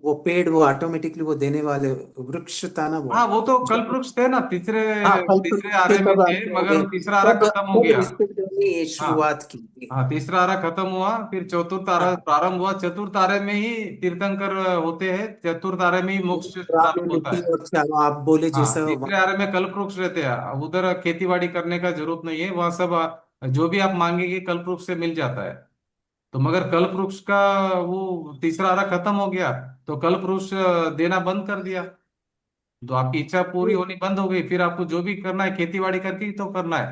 वो पेड़ वो ऑटोमेटिकली वो देने वाले वृक्ष था ना वो। हाँ वो तो जो, कल्प वृक्ष थे ना, तीसरे हाँ, फल तीसरे वृक्ष थे आरे में तब थे, आगे हो मगर गए। वो तीसरा आरा तब खत्म हो तब गया। ऋषभ देव ने ये हाँ शुरुआत की थी। हाँ तीसरा आरा खत्म हुआ, फिर चतुर्थ आरा हाँ, प्रारंभ हुआ। चतुर्थ आरे में ही तीर्थंकर होते हैं, चतुर्थ आरे में ही मोक्ष प्रारंभ होता लिपि है। और चारों आप बोले हाँ जैसा तीसरे आरे में कल्प वृक्ष रहते हैं, उधर खेती बाड़ी करने का जरूरत नहीं है, वहां सब जो भी आप मांगेंगे कल्प वृक्ष से मिल जाता है। तो मगर कल्प वृक्ष का वो तीसरा आरा खत्म हो गया, तो कल्प वृक्ष देना बंद कर दिया। तो आपकी इच्छा पूरी होनी बंद हो गई, फिर आपको जो भी करना है खेती बाड़ी करके ही तो करना है।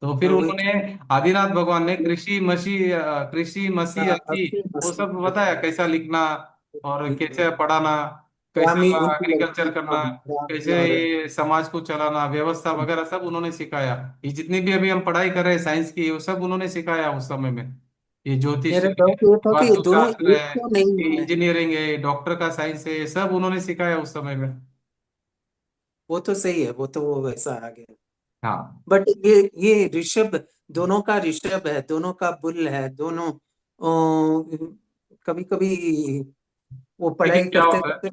तो फिर वही। उन्होंने, आदिनाथ भगवान ने कृषि मसी हाँ, अति अस्सी वो मसीह सब बताया, कैसा लिखना और कैसे ग्रामीण पढ़ाना, कैसा लड़की एग्रीकल्चर करना, कैसे और ये समाज को चलाना, व्यवस्था वगैरह सब उन्होंने सिखाया। ये जितनी भी अभी हम पढ़ाई कर रहे हैं साइंस की, वो सब उन्होंने सिखाया उस समय में। ये ज्योतिष मेरा है, डाउट ये था कि ये वास्तु दोनों शास्त्र एक है, क्यों नहीं है? इंजीनियरिंग है, डॉक्टर का साइंस है, ये सब उन्होंने सिखाया उस समय में। वो तो सही है, वो तो वो वैसा आ गया। हाँ बट ये ऋषभ, दोनों का ऋषभ है, दोनों का बुल है, दोनों कभी कभी वो लेकिन पढ़ाई क्या करते होता है? करते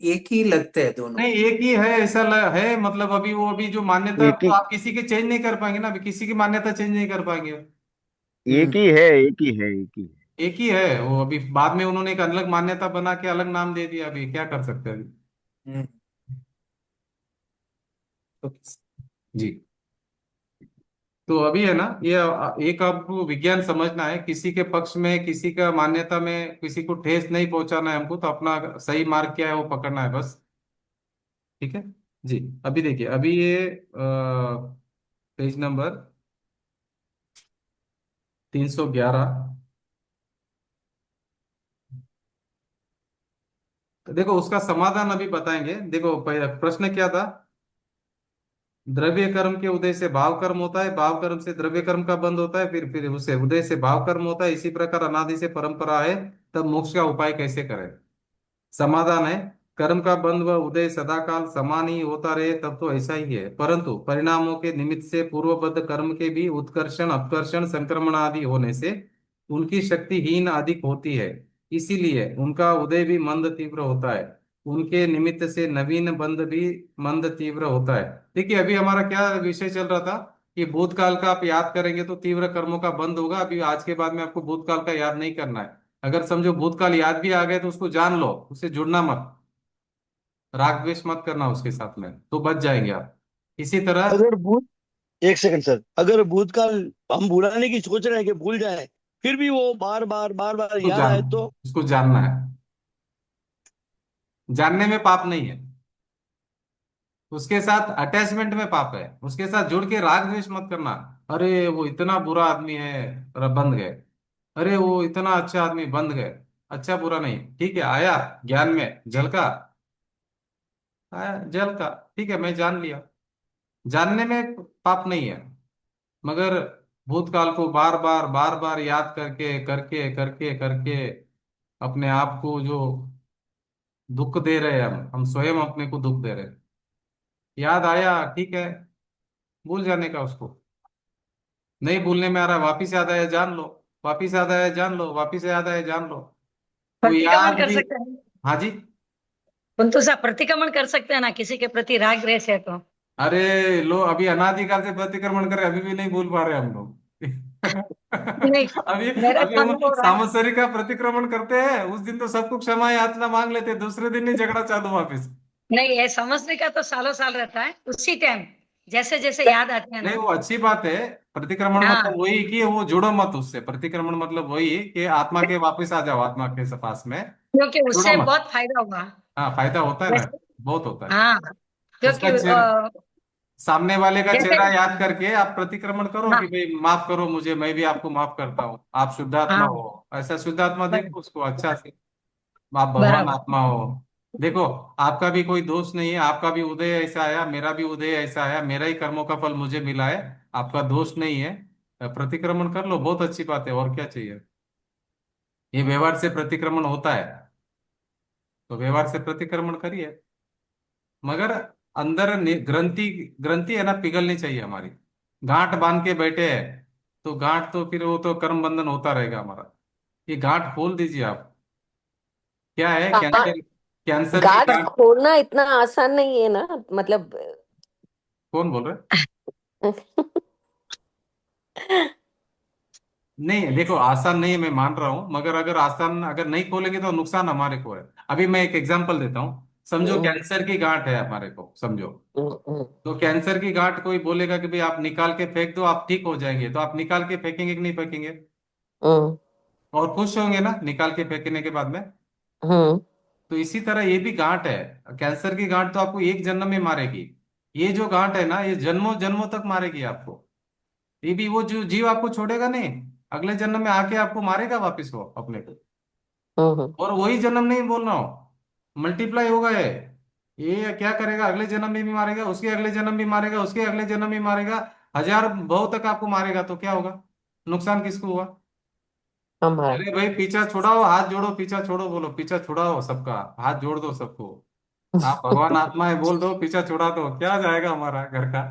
एक ही लगते हैं दोनों। नहीं एक ही है ऐसा है, मतलब अभी वो अभी जो मान्यता एक तो ही आप किसी के चेंज नहीं कर पाएंगे ना, अभी किसी की मान्यता चेंज नहीं कर पाएंगे। एक हम्म। ही है, एक ही है, एक ही है। एक ही है वो, अभी बाद में उन्होंने एक अलग मान्यता बना के अलग नाम दे दिया, अभी क्या कर सकते हैं अभी। हम्म। ओके। जी। तो अभी है ना ये, एक आपको विज्ञान समझना है, किसी के पक्ष में किसी का मान्यता में किसी को ठेस नहीं पहुंचाना है हमको, तो अपना सही मार्ग क्या है वो पकड़ना है बस। ठीक है। जी। अभी देखिए, अभी ये पेज नंबर 311। तो देखो उसका समाधान अभी बताएंगे। देखो प्रश्न क्या था? द्रव्य कर्म के उदय से भाव कर्म होता है, भाव कर्म से द्रव्य कर्म का बंध होता है, फिर उससे उदय से भाव कर्म होता है, इसी प्रकार अनादि से परंपरा है। तब मोक्ष का उपाय कैसे करें? समाधान है, कर्म का बंध व उदय सदाकाल समान ही होता रहे तब तो ऐसा ही है, परंतु परिणामों के निमित्त से पूर्वबद्ध कर्म के भी उत्कर्षण अपकर्षण संक्रमण आदि होने से उनकी शक्ति हीन अधिक होती है, इसीलिए उनका उदय भी मंद तीव्र होता है। उनके निमित्त से नवीन बंध भी मंद तीव्र होता है। देखिए अभी हमारा क्या विषय चल रहा था कि भूतकाल का आप याद करेंगे तो तीव्र कर्मों का बंध होगा। अभी आज के बाद में आपको भूतकाल का याद नहीं करना है। अगर समझो भूतकाल याद भी आ गए तो उसको जान लो, उससे जुड़ना मत, राग द्वेष मत करना उसके साथ में, तो बच जाएंगे आप। इसी तरह अगर भूत एक सेकंड सर, अगर भूतकाल हम भुलाने की सोच रहे हैं कि भूल जाए, फिर भी वो बार बार बार बार उसको याद जान आए तो? उसको जानना है, जानने में पाप नहीं है। उसके साथ अटैचमेंट में पाप है, उसके साथ जुड़ के राग द्वेष मत करना। अरे वो इतना बुरा आदमी है, बंद गए। अरे वो इतना अच्छा आदमी, बंद गए। अच्छा बुरा नहीं, ठीक है, आया ज्ञान में झलका, आया झलका, ठीक है मैं जान लिया, जानने में पाप नहीं है। मगर भूतकाल को बार बार याद करके करके करके करके अपने आप को जो दुख दे रहे हैं, हम स्वयं अपने को दुख दे रहे हैं। याद आया ठीक है, भूल जाने का उसको, नहीं भूलने में आ रहा, वापिस याद आया जान लो, वापिस याद आया जान लो, वापिस याद आया जान लो। वो प्रतिक्रमण याद कर भी। सकते हैं। हाँ जी। परंतु साहब प्रतिक्रमण कर सकते हैं ना, किसी के प्रति राग द्वेष है तो। अरे लो, अभी अनादिकाल से प्रतिक्रमण करे, अभी भी नहीं भूल पा रहे हम लोग। नहीं, अभी मेरा अभी हम चालू हो रहा है। सामसरी का प्रतिक्रमण करते हैं, उस दिन तो सबको क्षमा याचना मांग लेते हैं, दूसरे दिन ही झगड़ा चालू वापिस। नहीं, ये समझने का तो सालों साल रहता है, उसी टाइम जैसे जैसे याद आते हैं नहीं, ना। वो अच्छी बात है। प्रतिक्रमण हाँ, मतलब वही कि वो जुड़ो मत उससे। प्रतिक्रमण मतलब वही कि आत्मा के वापस आ जाओ, आत्मा के पास में क्योंकि जुड़ो उससे मत। बहुत फायदा हुआ। हाँ, फायदा होता है ना, जैसे, बहुत होता है। हाँ, क्योंकि उसका चेहरा, सामने वाले का जैसे, चेहरा याद करके आप प्रतिक्रमण करो हाँ, कि भाई माफ करो मुझे, मैं भी आपको माफ करता हूँ, आप शुद्धात्मा हाँ, हो। ऐसा शुद्धात्मा बर- देखो उसको अच्छा से, आप भगवान बराबर। आत्मा हो। देखो, आपका भी कोई दोष नहीं है, आपका भी उदय ऐसा आया, मेरा भी उदय ऐसा आया, मेरा ही कर्मों का फल मुझे मिला है, आपका दोष नहीं है। प्रतिक्रमण कर लो, बहुत अच्छी बात है, और क्या चाहिए। ये व्यवहार से प्रतिक्रमण होता है, तो व्यवहार से प्रतिक्रमण करिए। मगर अंदर ग्रंथि, ग्रंथि है ना, पिघलनी चाहिए हमारी। गांठ बांध के बैठे हैं, तो गांठ तो फिर वो तो कर्म बंधन होता रहेगा हमारा। ये गांठ खोल दीजिए आप। क्या है, गांठ कैंसर, कैंसर की गांठ गांठ। खोलना इतना आसान नहीं है ना, मतलब। कौन बोल रहे? नहीं देखो, आसान नहीं है, मैं मान रहा हूं, मगर अगर आसान अगर नहीं खोलेंगे तो नुकसान हमारे को है। अभी मैं एक एग्जांपल देता हूँ। समझो हम्म, कैंसर की गांठ है हमारे को, समझो। हम्म, तो कैंसर की गांठ कोई बोलेगा कि भाई आप निकाल के फेंक दो, आप ठीक हो जाएंगे, तो आप निकाल के फेंकेंगे कि नहीं फेंकेंगे? हम्म, और खुश होंगे ना निकाल के फेंकने के बाद में। हम्म, तो इसी तरह ये भी गांठ है। कैंसर की गांठ तो आपको एक जन्म में मारेगी। ये जो गांठ है ना, ये जन्मों जन्मों तक मारेगी आपको। ये भी वो जो जीव आपको छोड़ेगा नहीं, अगले जन्म में आके आपको मारेगा वापिस वो अपने को। हम्म, और वही जन्म नहीं बोल रहा हूँ, मल्टीप्लाई होगा ये क्या करेगा, अगले जन्म में भी मारेगा, उसके अगले जन्म भी मारेगा, उसके अगले जन्म भी मारेगा। हजार बहु तक आपको मारेगा, तो क्या होगा? नुकसान किसको हुआ? हमारा। अरे भाई पीछा छुड़ाओ, हाथ जोड़ो, पीछा छोड़ो, बोलो पीछा छुड़ाओ सबका। हाथ जोड़ दो सबको। आप भगवान आत्मा है बोल दो, पीछा छुड़ा दो, क्या जाएगा हमारा घर का।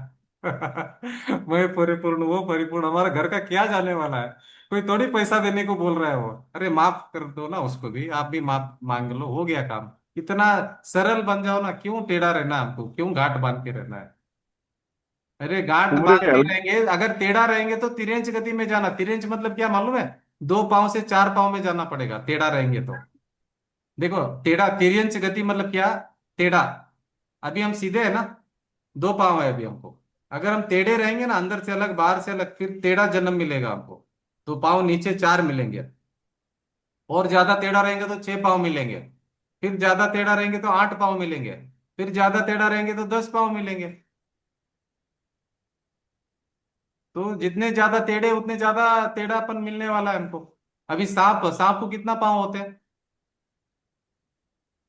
मैं परिपूर्ण, वो परिपूर्ण, हमारा घर का क्या जाने वाला है? कोई थोड़ी पैसा देने को बोल रहा है वो। अरे माफ कर दो ना उसको भी, आप भी माफ मांग लो, हो गया काम। इतना सरल बन जाओ ना, क्यों टेढ़ा रहना है हमको, क्यों घाट बांध के रहना है? अरे गांठ पूरे बांध के रहेंगे, अगर टेढ़ा रहेंगे तो तिरंज गति में जाना। तिरंज मतलब क्या मालूम है? 2 पांव से 4 पांव में जाना पड़ेगा, टेढ़ा रहेंगे तो। देखो, टेढ़ा तिरंज गति मतलब क्या? टेढ़ा। अभी हम सीधे है ना, 2 पांव है अभी हमको। अगर हम टेढ़े रहेंगे ना, अंदर से अलग बाहर से अलग, फिर टेढ़ा जन्म मिलेगा हमको। 2 पांव नीचे 4 मिलेंगे, और ज्यादा टेढ़ा रहेंगे तो 6 पांव मिलेंगे, फिर ज्यादा टेढ़ा रहेंगे तो 8 पांव मिलेंगे, फिर ज्यादा टेढ़ा रहेंगे तो 10 पांव मिलेंगे। तो जितने ज्यादा टेढ़े उतने ज्यादा टेढ़ापन मिलने वाला है हमको। अभी सांप, सांप को कितना पांव होते हैं?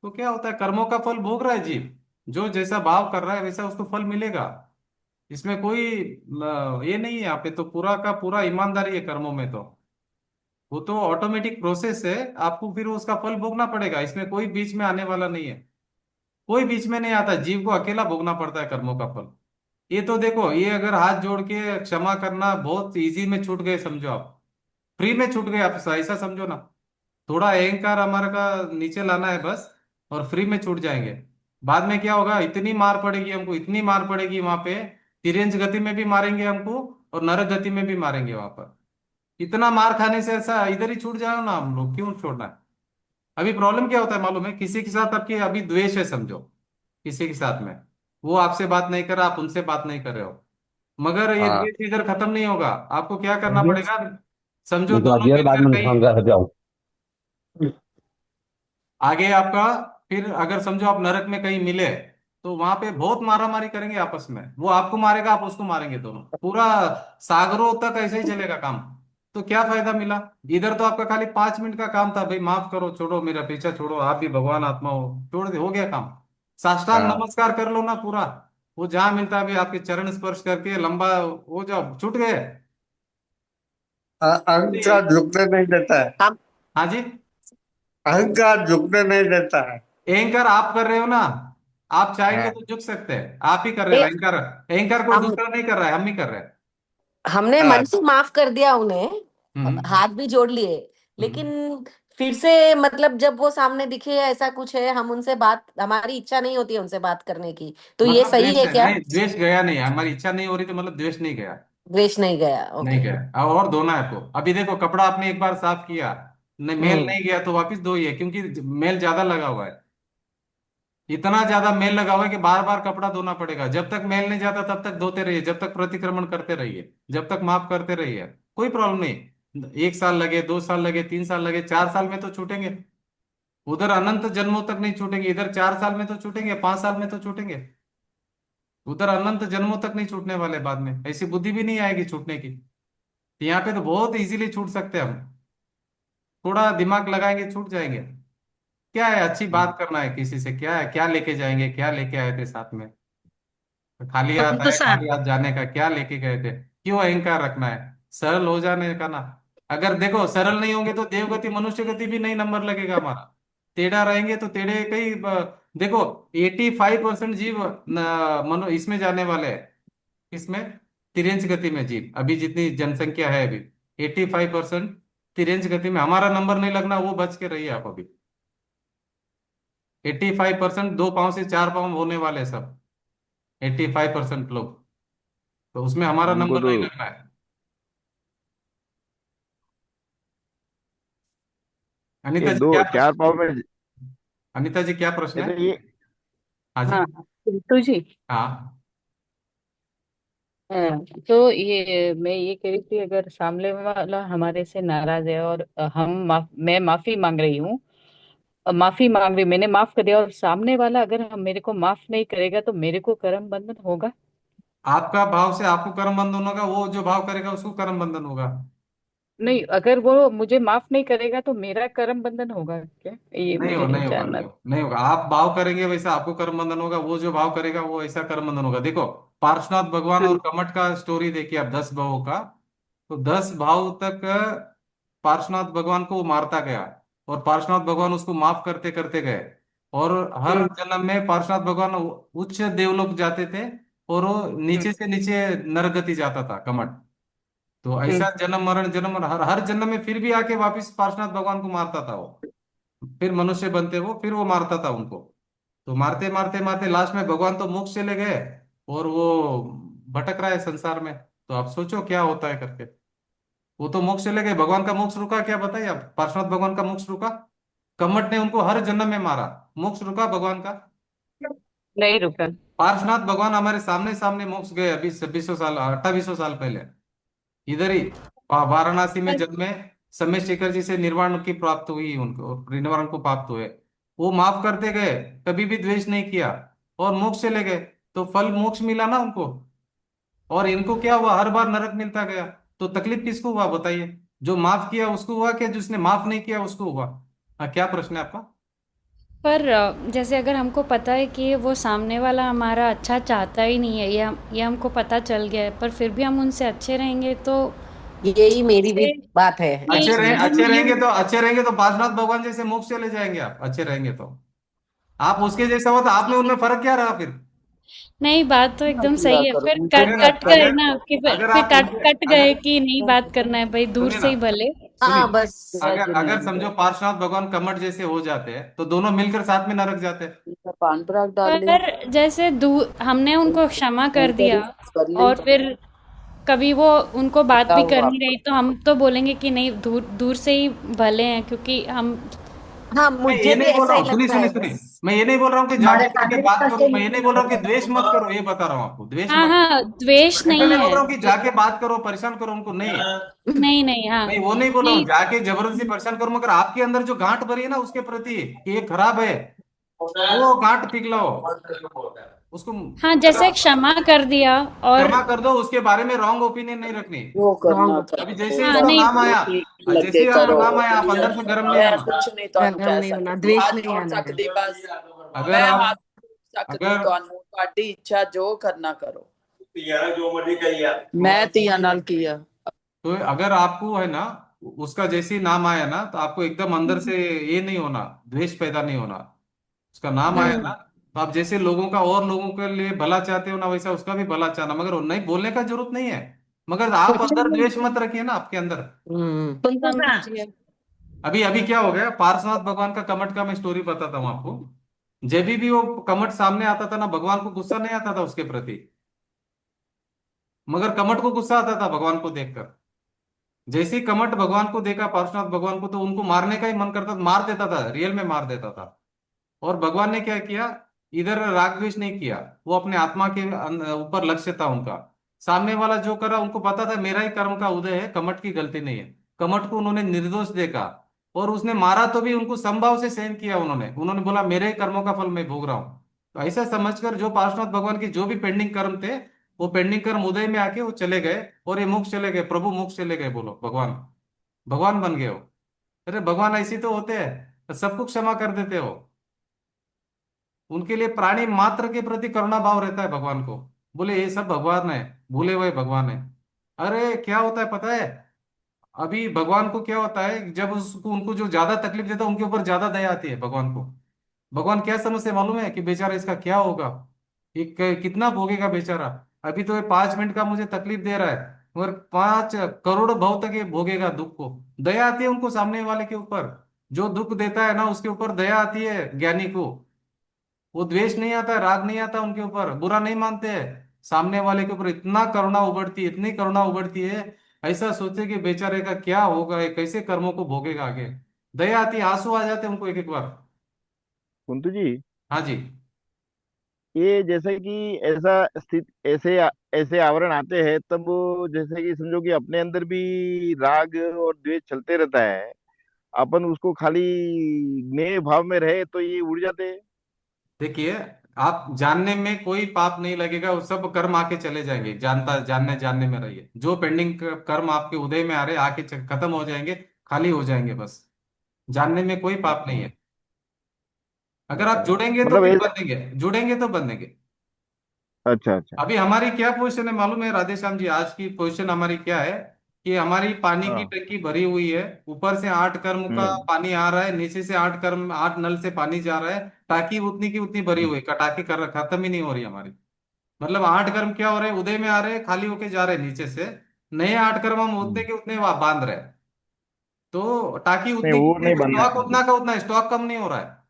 तो क्या होता है, कर्मों का फल भोग रहा है जीव। जो जैसा भाव कर रहा है वैसा उसको फल मिलेगा। इसमें कोई ये नहीं है, यहाँ पे तो पूरा का पूरा ईमानदारी है कर्मों में तो। वो तो ऑटोमेटिक प्रोसेस है, आपको फिर उसका फल भोगना पड़ेगा, इसमें कोई बीच में आने वाला नहीं है। कोई बीच में नहीं आता, जीव को अकेला भोगना पड़ता है कर्मों का फल। ये तो देखो, ये अगर हाथ जोड़ के क्षमा करना बहुत इजी में छूट गए, समझो आप, फ्री में छूट गए आप, ऐसा समझो ना। थोड़ा अहंकार हमारे का नीचे लाना है बस, और फ्री में छूट जाएंगे। बाद में क्या होगा, इतनी मार पड़ेगी हमको, इतनी मार पड़ेगी वहां पे। तिरंज गति में भी मारेंगे हमको, और नरक गति में भी मारेंगे वहां पर। इतना मार खाने से ऐसा इधर ही छूट जाओ ना, हम लोग क्यों छोड़ना है? अभी प्रॉब्लम क्या होता है मालूम है, किसी के साथ आपकी अभी द्वेष है समझो, किसी के साथ में, वो आपसे बात नहीं कर रहा, आप उनसे बात नहीं कर रहे हो, मगर ये हाँ, द्वेष इधर खत्म नहीं होगा। आपको क्या करना ये पड़ेगा? समझो तो दोनों अभी बाद मिलकर में कहीं समझा जाऊँ। आगे आपका, फिर अगर समझो आप नरक में कहीं मिले, तो वहां पे बहुत मारा मारी करेंगे आपस में, वो आपको मारेगा, आप उसको मारेंगे, दोनों पूरा सागरों तक ऐसे ही चलेगा काम। तो क्या फायदा मिला? इधर तो आपका खाली 5 मिनट का काम था, भाई माफ करो, छोड़ो मेरा पीछा छोड़ो, आप भी भगवान आत्मा हो, छोड़ दे, हो गया काम। साष्टांग हाँ, नमस्कार कर लो ना पूरा, वो जहां मिलता है भाई आपके चरण स्पर्श करके लंबा हो जाओ, छूट गए। अहंकार झुकने नहीं देता है। हम हाँ जी। अहंकार झुकने नहीं देता है। एंकर आप कर रहे हो ना, आप चाहेंगे हाँ, तो झुक सकते हैं, आप ही कर रहे हो नहीं, एंकर। एंकर कोई हम दूसरा नहीं कर रहा है, हम ही कर रहे हैं। हमने मन हाँ, से माफ कर दिया उन्हें, हम्म हाथ भी जोड़ लिए, हम्म लेकिन फिर से मतलब जब वो सामने दिखे ऐसा कुछ है, हम उनसे बात, हमारी इच्छा नहीं होती है उनसे बात करने की, तो ये मतलब सही द्वेष है है क्या? नहीं, द्वेष गया नहीं, हमारी इच्छा नहीं हो रही तो मतलब द्वेष नहीं गया। द्वेष नहीं गया, नहीं ओके। गया। और धोना है आपको। अभी देखो कपड़ा आपने एक बार साफ किया, नहीं मेल हम्म। नहीं गया तो वापस धोइए, क्योंकि मेल ज्यादा लगा हुआ है। इतना ज्यादा मेल लगा हुआ है कि बार बार कपड़ा धोना पड़ेगा। जब तक मेल नहीं जाता तब तक धोते रहिए, जब तक प्रतिक्रमण करते रहिए, जब तक माफ करते रहिए, कोई प्रॉब्लम नहीं। 1 साल लगे, 2 साल लगे, 3 साल लगे, 4 साल में तो छूटेंगे। उधर अनंत जन्मों तक नहीं छूटेंगे, इधर 4 साल में तो छूटेंगे, 5 साल में तो छूटेंगे। उधर अनंत जन्मों तक नहीं छूटने वाले, बाद में ऐसी बुद्धि भी नहीं आएगी छूटने की। यहाँ पे तो बहुत इजीली छूट सकते हैं हम, थोड़ा दिमाग लगाएंगे छूट जाएंगे। क्या है, अच्छी बात करना है किसी से, क्या है, क्या लेके जाएंगे, क्या लेके आए थे साथ में। खाली हाथ हम तो आए, सा खाली हाथ जाने का, क्या लेके गए थे। क्यों अहंकार रखना है, सरल हो जाने का ना। अगर देखो सरल नहीं होंगे तो देवगति मनुष्य गति भी नहीं नंबर लगेगा हमारा। टेढ़ा रहेंगे तो टेढ़े कई देखो 85% जीव इसमें जाने वाले हैं। इसमें तिरंज गति में जीव, अभी जितनी जनसंख्या है अभी 85% तिरंज गति में। हमारा नंबर नहीं लगना, वो बच के रहिए आप अभी। 85% 2 पाँव से 4 पाँव होने वाले सब, 85% लोग, तो उसमें हमारा हमको नंबर तो नहीं लगना है। ये अनीता जी दो क्या चार प्रश्न, पाव में, अनीता जी क्या प्रश्न ये है। तो ये हाँ जी। हाँ पिंटू जी। हाँ। तो ये मैं ये कह रही थी, अगर सामने वाला हमारे से नाराज है और मैं माफी मांग रही हूँ, माफी मांग रही, मैंने माफ कर दिया, और सामने वाला अगर हम मेरे को माफ नहीं करेगा तो मेरे को कर्म बंधन होगा? आपका भाव से आपको कर्म बंधन होगा, वो जो भाव करेगा उसको कर्म बंधन होगा। नहीं, अगर वो मुझे माफ नहीं करेगा तो मेरा कर्म बंधन होगा क्या, ये नहीं हो, मुझे नहीं होगा, जानना। नहीं होगा। आप भाव करेंगे वैसा आपको कर्म बंधन होगा, वो जो भाव करेगा वो ऐसा कर्म बंधन होगा। देखो पार्श्वनाथ भगवान और हाँ। कमठ का स्टोरी देखिए आप, 10 भावों का। तो 10 भाव तक पार्श्वनाथ भगवान को वो मारता गया, और पार्श्वनाथ भगवान उसको माफ करते करते गए। और हर हम्म। जन्म में पार्श्वनाथ भगवान उच्च देवलोक जाते थे, और वो हम्म। नीचे से नीचे नरगति जाता था कमठ। तो हम्म। ऐसा जन्म मरण हर हर जन्म में फिर भी आके वापिस पार्श्वनाथ भगवान को मारता था वो। फिर मनुष्य बनते वो, फिर वो मारता था उनको। तो मारते मारते मारते लास्ट में भगवान तो मोक्ष चले गए, और वो भटक रहा है संसार में। तो आप सोचो क्या होता है करके। वो तो मोक्ष चले गए, भगवान का मोक्ष रुका क्या, बताइए आप। पार्श्वनाथ भगवान का मोक्ष रुका, कमट ने उनको हर जन्म में मारा, मोक्ष रुका भगवान का। नहीं रुका। पार्श्वनाथ भगवान हमारे सामने सामने मोक्ष गए अभी 2600 साल 2800 साल पहले, इधर ही वाराणसी में जन्मे। समय शेखर जी से निर्वाण की प्राप्त हुई उनको, निर्वाण को प्राप्त हुए। वो माफ करते गए, कभी भी द्वेष नहीं किया, और मोक्ष चले गए। तो फल मोक्ष मिला ना उनको। और इनको क्या हुआ, हर बार नरक मिलता गया। तो तकलीफ किसको हुआ बताइए, जो माफ किया उसको हुआ, क्या जिसने माफ नहीं किया उसको हुआ। हाँ, क्या प्रश्न है आपका। पर जैसे अगर हमको पता है कि वो सामने वाला हमारा अच्छा चाहता ही नहीं है, ये हमको पता चल गया है, पर फिर भी हम उनसे अच्छे रहेंगे तो यही मेरी भी उससे बात है नहीं, एक्चुअली। अच्छे हम रहेंगे यूं तो, अच्छे रहेंगे तो पार्श्वनाथ भगवान जैसे मोक्ष चले जाएंगे आप, अच्छे रहेंगे तो। आप उसके जैसा हो तो आप में उनमें फर्क क्या रहा फिर। नहीं, बात तो ना एकदम किया सही है, करो, फिर उनको कट अगर भी कट अच्छा गए अगर ना, लगता कि अगर फिर आप कट उनके कट गए अगर कि नहीं बात करना है भाई, दूर सुनिए से ना, ही भले। सुनिए, हाँ बस। अगर समझो पार्श्वनाथ भगवान कमठ जैसे हो जाते हैं तो दोनों मिलकर साथ में नरक जाते हैं। है, पान पराग डाल ले, पर जैसे दूर हमने उनको क्षमा कर दिया, एंकरेज कर ले। और फिर कभी वो उनको बात क्या भी हुआ करनी आपको? रही तो हम तो बोलेंगे कि नहीं, दूर दूर से ही भले हैं, क्योंकि हम। हाँ, मैं ये मुझे भी नहीं बोल ऐसा रहा ही हूँ, सुनिए लगता सुनिए है सुनिए, बस। मैं ये नहीं बोल रहा हूँ कि जाके जाके बात करो, मैं ये नहीं बोल रहा हूँ कि द्वेष मत करो, ये बता रहा हूँ आपको, द्वेष हाँ मत हाँ, द्वेष करो। ऐसा नहीं नहीं बोल है। रहा हूँ कि जाके बात करो परेशान करो उनको, नहीं। नहीं नहीं, हाँ। मैं वो नहीं बोल रहा हूँ नहीं, जाके जबरदस्ती परेशान करो, मगर आपके अंदर जो गांठ भरी है ना उसके प्रति कि ये खराब है, वो गांठ पिघलाओ उसको। हाँ, जैसे क्षमा कर दिया, और क्षमा कर दो, उसके बारे में रॉन्ग ओपिनियन नहीं रखनी। जो करना रॉन्ग। अभी करो, जैसे हाँ इसका नहीं, नाम जो आया, ठीक लगे जैसे इसका करो, नाम आया आप अंदर से गर्म नहीं मैं होना। कुछ नहीं ਤੁਹਾਨੂੰ गरम ਕਹਿ नहीं होना, सकਦੀ, द्वेष ਹੱਥ नहीं ਜੋੜ आना है। ਸਕਦੀ बस, अगर मैं आप हाथ ਸਕਦੀ अगर ਤੁਹਾਨੂੰ, ਤੁਹਾਡੀ ਇੱਛਾ ਜੋ करना करो। मैं ਧੀਆਂ ਨਾਲ ਕੀਆ। तो अगर आपको है ना, उसका जैसे ही नाम आया ना तो आपको एकदम अंदर से ये नहीं होना, द्वेष पैदा नहीं होना। उसका नाम आया हम्म। ना तो आप जैसे लोगों का और लोगों के लिए भला चाहते हो ना, वैसा उसका भी भला चाहना, मगर वो नहीं बोलने का जरूरत नहीं है। मगर आप अंदर द्वेष मत रखिए ना आपके अंदर। हम्म। तुमको सा समझ गया। अभी अभी क्या हो गया, पार्श्वनाथ भगवान का कमट का मैं स्टोरी बताता हूँ आपको। जब भी वो कमट सामने आता था ना, भगवान को गुस्सा नहीं आता था उसके प्रति, मगर कमट को गुस्सा आता था भगवान को देखकर। जैसे ही कमट भगवान को देखा, पार्श्वनाथ भगवान को, तो उनको मारने का ही मन करता था, मार देता था, रियल में मार देता था। और भगवान ने क्या किया, इधर राग द्वेष नहीं किया, वो अपने आत्मा के ऊपर लक्ष्य था उनका। सामने वाला जो करा उनको पता था मेरा ही कर्म का उदय है, कमट की गलती नहीं है। कमट को उन्होंने निर्दोष देखा, और उसने मारा तो भी उनको समभाव से सहन किया। उन्होंने उन्होंने बोला मेरे ही कर्मों का फल मैं भोग रहा हूँ। तो ऐसा समझकर जो पार्श्वनाथ भगवान के जो भी पेंडिंग कर्म थे, वो पेंडिंग कर्म उदय में आके वो चले गए, और ये मोक्ष चले गए, प्रभु मोक्ष चले गए। बोलो भगवान, भगवान बन गए हो। अरे भगवान ऐसे तो होते हैं, सबको क्षमा कर देते हो। उनके लिए प्राणी मात्र के प्रति करुणा भाव रहता है भगवान को। बोले ये सब भगवान है, भूले हुए भगवान है। अरे क्या होता है पता है, अभी भगवान को क्या होता है, जब उसको उनको जो ज्यादा तकलीफ देता है उनके ऊपर ज्यादा दया आती है भगवान को। भगवान क्या समझते मालूम है, कि बेचारा इसका क्या होगा, कितना भोगेगा बेचारा। अभी तो ये 5 मिनट का मुझे तकलीफ दे रहा है, मगर 5 करोड़ भव तक ये भोगेगा दुख को। दया आती है उनको सामने वाले के ऊपर। जो दुख देता है ना, उसके ऊपर दया आती है ज्ञानी को। वो द्वेष नहीं आता, राग नहीं आता उनके ऊपर, बुरा नहीं मानते हैं। सामने वाले के ऊपर इतना करुणा उबड़ती है, इतनी करुणा उबड़ती है, ऐसा सोचे कि बेचारे का क्या होगा, ये कैसे कर्मों को भोगेगा आगे। दया आती है, आंसू आ जाते हैं उनको एक एक बार। कुंतु जी, हाँ जी। ये जैसे कि ऐसा स्थित ऐसे ऐसे आवरण आते हैं, तब वो जैसे कि समझो कि अपने अंदर भी राग और द्वेष चलते रहता है, अपन उसको खाली ज्ञेय भाव में रहे तो ये उड़ जाते हैं। देखिए, आप जानने में कोई पाप नहीं लगेगा, वो सब कर्म आके चले जाएंगे। जानता जानने जानने में रहिए, जो पेंडिंग कर्म आपके उदय में आ रहे आके खत्म हो जाएंगे, खाली हो जाएंगे बस। जानने में कोई पाप नहीं है। अगर आप अच्छा, जुड़ेंगे तो मतलब फिर ये। बनेंगे, जुड़ेंगे तो बनेंगे। अच्छा अच्छा। अभी हमारी क्या पोजीशन है मालूम है राधे श्याम जी, आज की पोजीशन हमारी क्या है, कि हमारी पानी की हाँ। टंकी भरी हुई है। ऊपर से 8 कर्म का हम्म। पानी आ रहा है, नीचे से 8 कर्म, 8 नल से पानी जा रहा है। टाकी उतनी की उतनी भरी हुई है, टाकी कर खत्म ही नहीं हो रही हमारी। मतलब 8 कर्म क्या हो रहे हैं, उदय में आ रहे हैं, खाली होके जा रहे हैं नीचे से। नए 8 कर्म हम उतने हम्म। के उतने वहां बांध रहे हैं। तो टाकी नहीं, उतनी की वो उतनी, नहीं बनना स्टॉक चाहिए। उतना का उतना है, स्टॉक कम नहीं हो रहा है।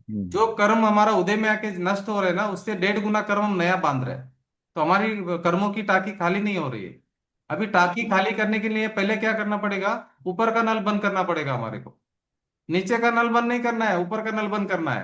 हम्म। जो कर्म हमारा उदय में आके नष्ट हो रहे हैं ना, उससे 1.5 गुना कर्म हम नया बांध रहे हैं। तो हमारी कर्मों की टाकी खाली नहीं हो रही है। अभी टाकी खाली करने के लिए पहले क्या करना पड़ेगा, ऊपर का नल बंद करना पड़ेगा हमारे को। नीचे का नल बंद नहीं करना है, ऊपर का नल बंद करना है।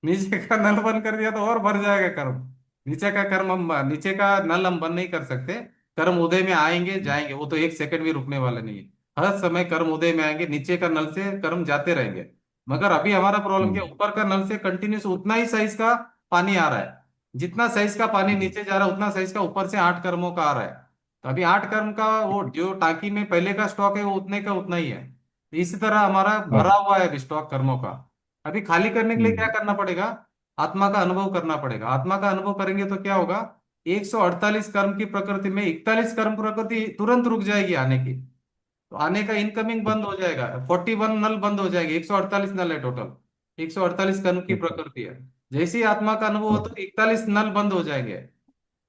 नीचे का नल बंद कर दिया तो और भर जाएगा कर्म। नीचे का कर्म हम, नीचे का नल हम बंद नहीं कर सकते। कर्म उदय में आएंगे जाएंगे, वो तो 1 सेकंड भी रुकने वाले नहीं है। हर समय कर्म उदय में आएंगे, नीचे का नल से कर्म जाते रहेंगे। मगर अभी हमारा प्रॉब्लम क्या, हम्म। ऊपर का नल से कंटिन्यूस उतना ही साइज का पानी आ रहा है। जितना साइज का पानी हम्म। नीचे जा रहा है, उतना साइज का ऊपर से 8 कर्मों का आ रहा है। तो अभी 8 कर्म का वो जो टाकी में पहले का स्टॉक है, वो उतने का उतना ही है। इसी तरह हमारा हाँ। भरा हुआ है अभी स्टॉक कर्मों का। अभी खाली करने के लिए क्या हम्म। करना पड़ेगा, आत्मा का अनुभव करना पड़ेगा। आत्मा का अनुभव करेंगे तो क्या होगा, 148 कर्म की प्रकृति में 41 कर्म प्रकृति तुरंत रुक जाएगी आने की। तो आने का इनकमिंग बंद अच्छा हो जाएगा, 41 नल बंद हो जाएगी, 148 नल है टोटल। 148 कर्म की अच्छा। प्रकृति है। जैसे ही आत्मा का अनुभव हो हाँ। तो 41 नल बंद हो जाएंगे।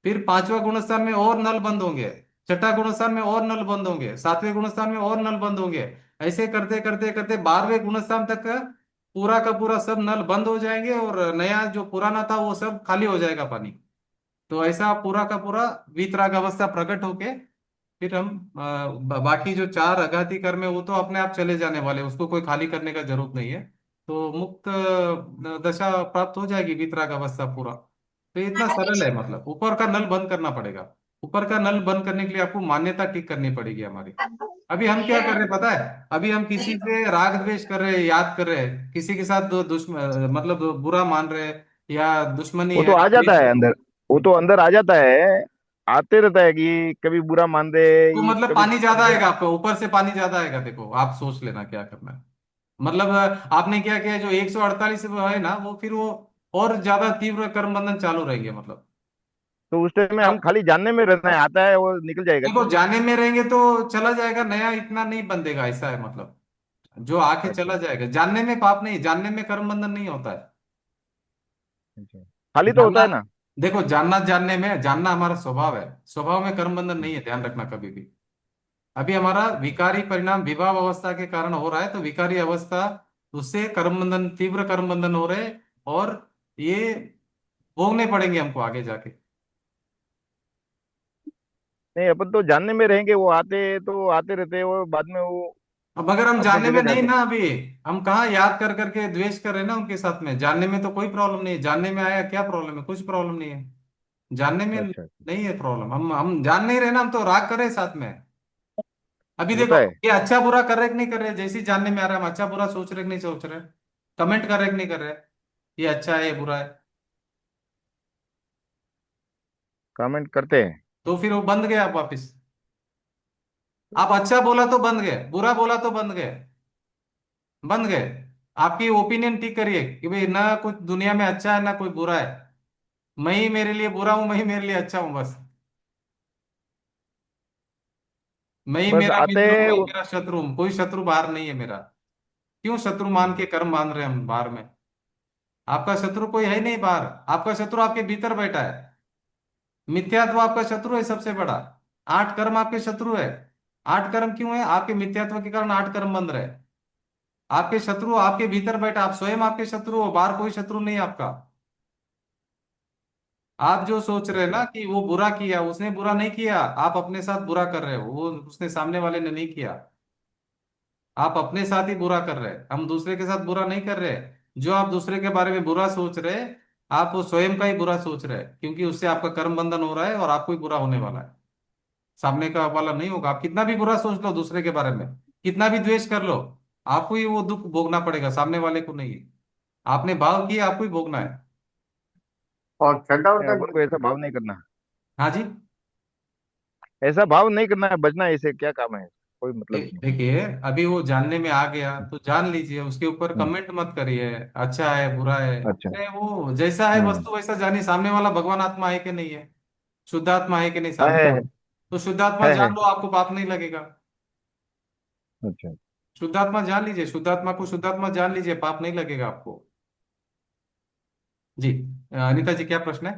फिर पांचवा गुणस्थान में और नल बंद होंगे। छठा गुणस्थान में और नल बंद होंगे, सातवें गुणस्थान में और नल बंद होंगे। ऐसे करते करते करते 12वें गुणस्थान तक पूरा का पूरा सब नल बंद हो जाएंगे, और नया जो पुराना था वो सब खाली हो जाएगा पानी। तो ऐसा पूरा का पूरा वीतराग अवस्था प्रकट होके फिर हम बाकी जो 4 आघाती कर्म है वो तो अपने आप चले जाने वाले हैं, उसको कोई खाली करने का जरूरत नहीं है। तो मुक्त दशा प्राप्त हो जाएगी, वीतराग अवस्था पूरा। तो ये इतना सरल है, मतलब ऊपर का नल बंद करना पड़ेगा। ऊपर का नल बंद करने के लिए आपको मान्यता ठीक करनी पड़ेगी हमारी। अभी हम क्या कर रहे हैं पता है, अभी हम किसी से राग द्वेष कर रहे हैं, याद कर रहे हैं, किसी के साथ दो दुश्मन, मतलब बुरा मान रहे हैं, या दुश्मनी वो तो है, आ जाता द्वेष है है। अंदर। वो तो अंदर आ जाता है, आते रहता है कि कभी बुरा मान दे, तो ये मतलब कभी पानी मान ज्यादा दे। आएगा आपको, ऊपर से पानी ज्यादा आएगा, देखो आप सोच लेना क्या करना है। मतलब आपने क्या किया, जो 148 है ना, वो फिर वो और ज्यादा तीव्र कर्म बंधन चालू रहेंगे मतलब। तो उस टाइम में हम आप खाली जानने में रहना है, आता है वो निकल जाएगा देखो, तुरंत। जाने में रहेंगे तो चला जाएगा, नया इतना नहीं बंधेगा, ऐसा है मतलब। जो आके अच्छा चला जाएगा, जानने में पाप नहीं, जानने में कर्म बंधन नहीं होता है। अच्छा। खाली तो होता जानना, है ना। देखो जानना, जानने में जानना हमारा स्वभाव है, स्वभाव में कर्म बंधन नहीं है, ध्यान रखना कभी भी। अभी हमारा विकारी परिणाम विवाह अवस्था के कारण हो रहा है, तो विकारी अवस्था उससे कर्म बंधन, तीव्र कर्म बंधन हो रहे, और ये भोगने पड़ेंगे हमको आगे जाके। नहीं, अपन तो जानने में रहेंगे, वो आते तो आते रहते हैं, वो बाद में वो अब अगर हम अपने जानने में जगह नहीं जाते ना, अभी हम कहाँ याद कर करके द्वेष कर रहे हैं ना उनके साथ में, जानने में तो कोई प्रॉब्लम नहीं है, जानने में आया क्या प्रॉब्लम है, कुछ प्रॉब्लम नहीं है, जानने में हैं। अच्छा अच्छा। नहीं है प्रॉब्लम, हम जान नहीं रहे ना, हम तो राग कर रहे हैं साथ में। अभी देखो, होता है। ये अच्छा बुरा कर रहे कि नहीं कर रहे, जैसे ही जानने में आ रहा है हम अच्छा बुरा सोच रहे कि नहीं सोच रहे, कमेंट कर रहे कि नहीं कर रहे, ये अच्छा है ये बुरा है, कमेंट करते हैं। तो फिर वो बंद गए आप वापिस। आप अच्छा बोला तो बंद गए, बुरा बोला तो बंद गए, बंद गए। आपकी ओपिनियन ठीक करिए कि भाई ना कुछ दुनिया में अच्छा है ना कोई बुरा है, मैं ही मेरे लिए बुरा हूं, मैं ही मेरे लिए अच्छा हूं, बस मैं ही बस मेरा आते मित्र हूं, हैं मैं ही मेरा शत्रु हूं, कोई शत्रु बाहर नहीं है मेरा। क्यों शत्रु मान के कर्म बांध रहे हैं हम बाहर में? आपका शत्रु कोई है नहीं बाहर, आपका शत्रु आपके भीतर बैठा है। मिथ्यात्व आपका शत्रु है सबसे बड़ा, आठ कर्म आपके शत्रु है। आठ कर्म क्यों है? आपके मिथ्यात्व के कारण आठ कर्म बंध रहे। आपके शत्रु आपके भीतर बैठा, आप स्वयं आपके शत्रु हो, बाहर कोई शत्रु नहीं है आपका। आप जो सोच रहे हैं ना अच्छा। कि वो बुरा किया, उसने बुरा नहीं किया, आप अपने साथ बुरा कर रहे हो, वो उसने सामने वाले ने नहीं किया, आप अपने साथ ही बुरा कर रहे हैं, हम दूसरे के साथ बुरा नहीं कर रहे। जो आप दूसरे के बारे में बुरा सोच रहे हैं, आप वो स्वयं का ही बुरा सोच रहे हैं, क्योंकि उससे आपका कर्म बंधन हो रहा है और आपको ही बुरा होने वाला है, सामने का वाला नहीं होगा। आप कितना भी बुरा सोच लो दूसरे के बारे में, कितना भी द्वेष कर लो, आपको ही वो दुख भोगना पड़ेगा, सामने वाले को नहीं। आपने भाव किया, आपको ही भोगना है। और ठंडा नहीं, उड़ता अपन को ऐसा भाव नहीं करना। हाँ जी। ऐसा भाव नहीं करना है, बचना है, इसे क्या काम है, कोई मतलब नहीं। देखिए, अभी वो जानने में आ गया तो जान लीजिए, उसके ऊपर हम्म, कमेंट मत करिए अच्छा है बुरा है। अच्छा। अरे वो जैसा है हम्म। वस्तु वैसा जानिए, सामने वाला भगवान आत्मा है कि नहीं है, शुद्ध आत्मा है कि नहीं हाँ, सामने, है। तो शुद्ध आत्मा है। जान लो, आपको पाप नहीं लगेगा। अच्छा। शुद्ध आत्मा जान लीजिए, शुद्ध आत्मा को शुद्ध आत्मा जान लीजिए, पाप नहीं लगेगा आपको। जी। अनीता जी क्या प्रश्न है?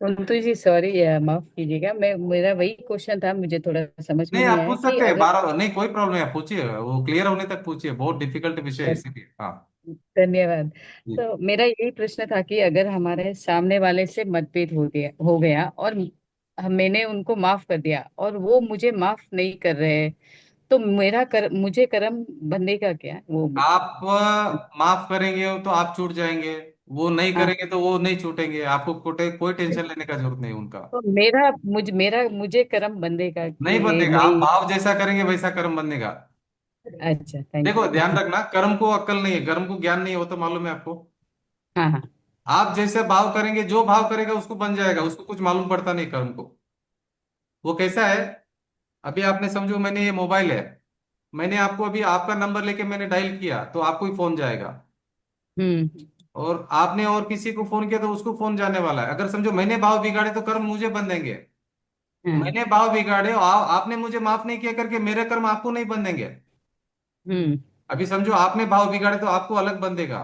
कुंतु जी सॉरी, माफ कीजिएगा, मैं मेरा वही क्वेश्चन था, मुझे थोड़ा समझ में नहीं, नहीं आप आया पूछ कि सकते हैं अगर, 12, नहीं कोई प्रॉब्लम है, आप पूछिए, वो क्लियर होने तक पूछिए, बहुत डिफिकल्ट विषय है इसीलिए। हाँ धन्यवाद। जी। तो मेरा यही प्रश्न था कि अगर हमारे सामने वाले से मतभेद हो गया और मैंने उनको माफ कर दिया और वो मुझे माफ नहीं कर रहे, तो मुझे कर्म बंधेगा क्या वो? आप माफ करेंगे तो आप छूट जाएंगे, वो नहीं हाँ, करेंगे तो वो नहीं छूटेंगे, आपको कोई टेंशन लेने का जरूरत नहीं उनका। तो मुझे कर्म बंधेगा नहीं कि बंधेगा, मैं? आप भाव जैसा करेंगे वैसा कर्म बंधेगा। अच्छा, थैंक देखो ध्यान यू। रखना, कर्म को अक्ल नहीं है, कर्म को ज्ञान नहीं है, वो तो मालूम है आपको। हाँ हाँ। आप जैसे भाव करेंगे, जो भाव करेगा उसको बन जाएगा, उसको कुछ मालूम पड़ता नहीं कर्म को। वो कैसा है, अभी आपने समझो मैंने ये मोबाइल है, मैंने आपको अभी आपका नंबर लेके मैंने डायल किया तो आपको ही फोन जाएगा, हम्म। और आपने और किसी को फोन किया तो उसको फोन जाने वाला है। अगर समझो मैंने भाव बिगाड़े तो कर्म मुझे बंधेंगे, हाँ। मैंने भाव बिगाड़े और आपने मुझे माफ नहीं किया करके मेरे कर्म आपको नहीं बंधेंगे। हम्म। अभी समझो आपने भाव बिगाड़े तो आपको अलग बंधेगा।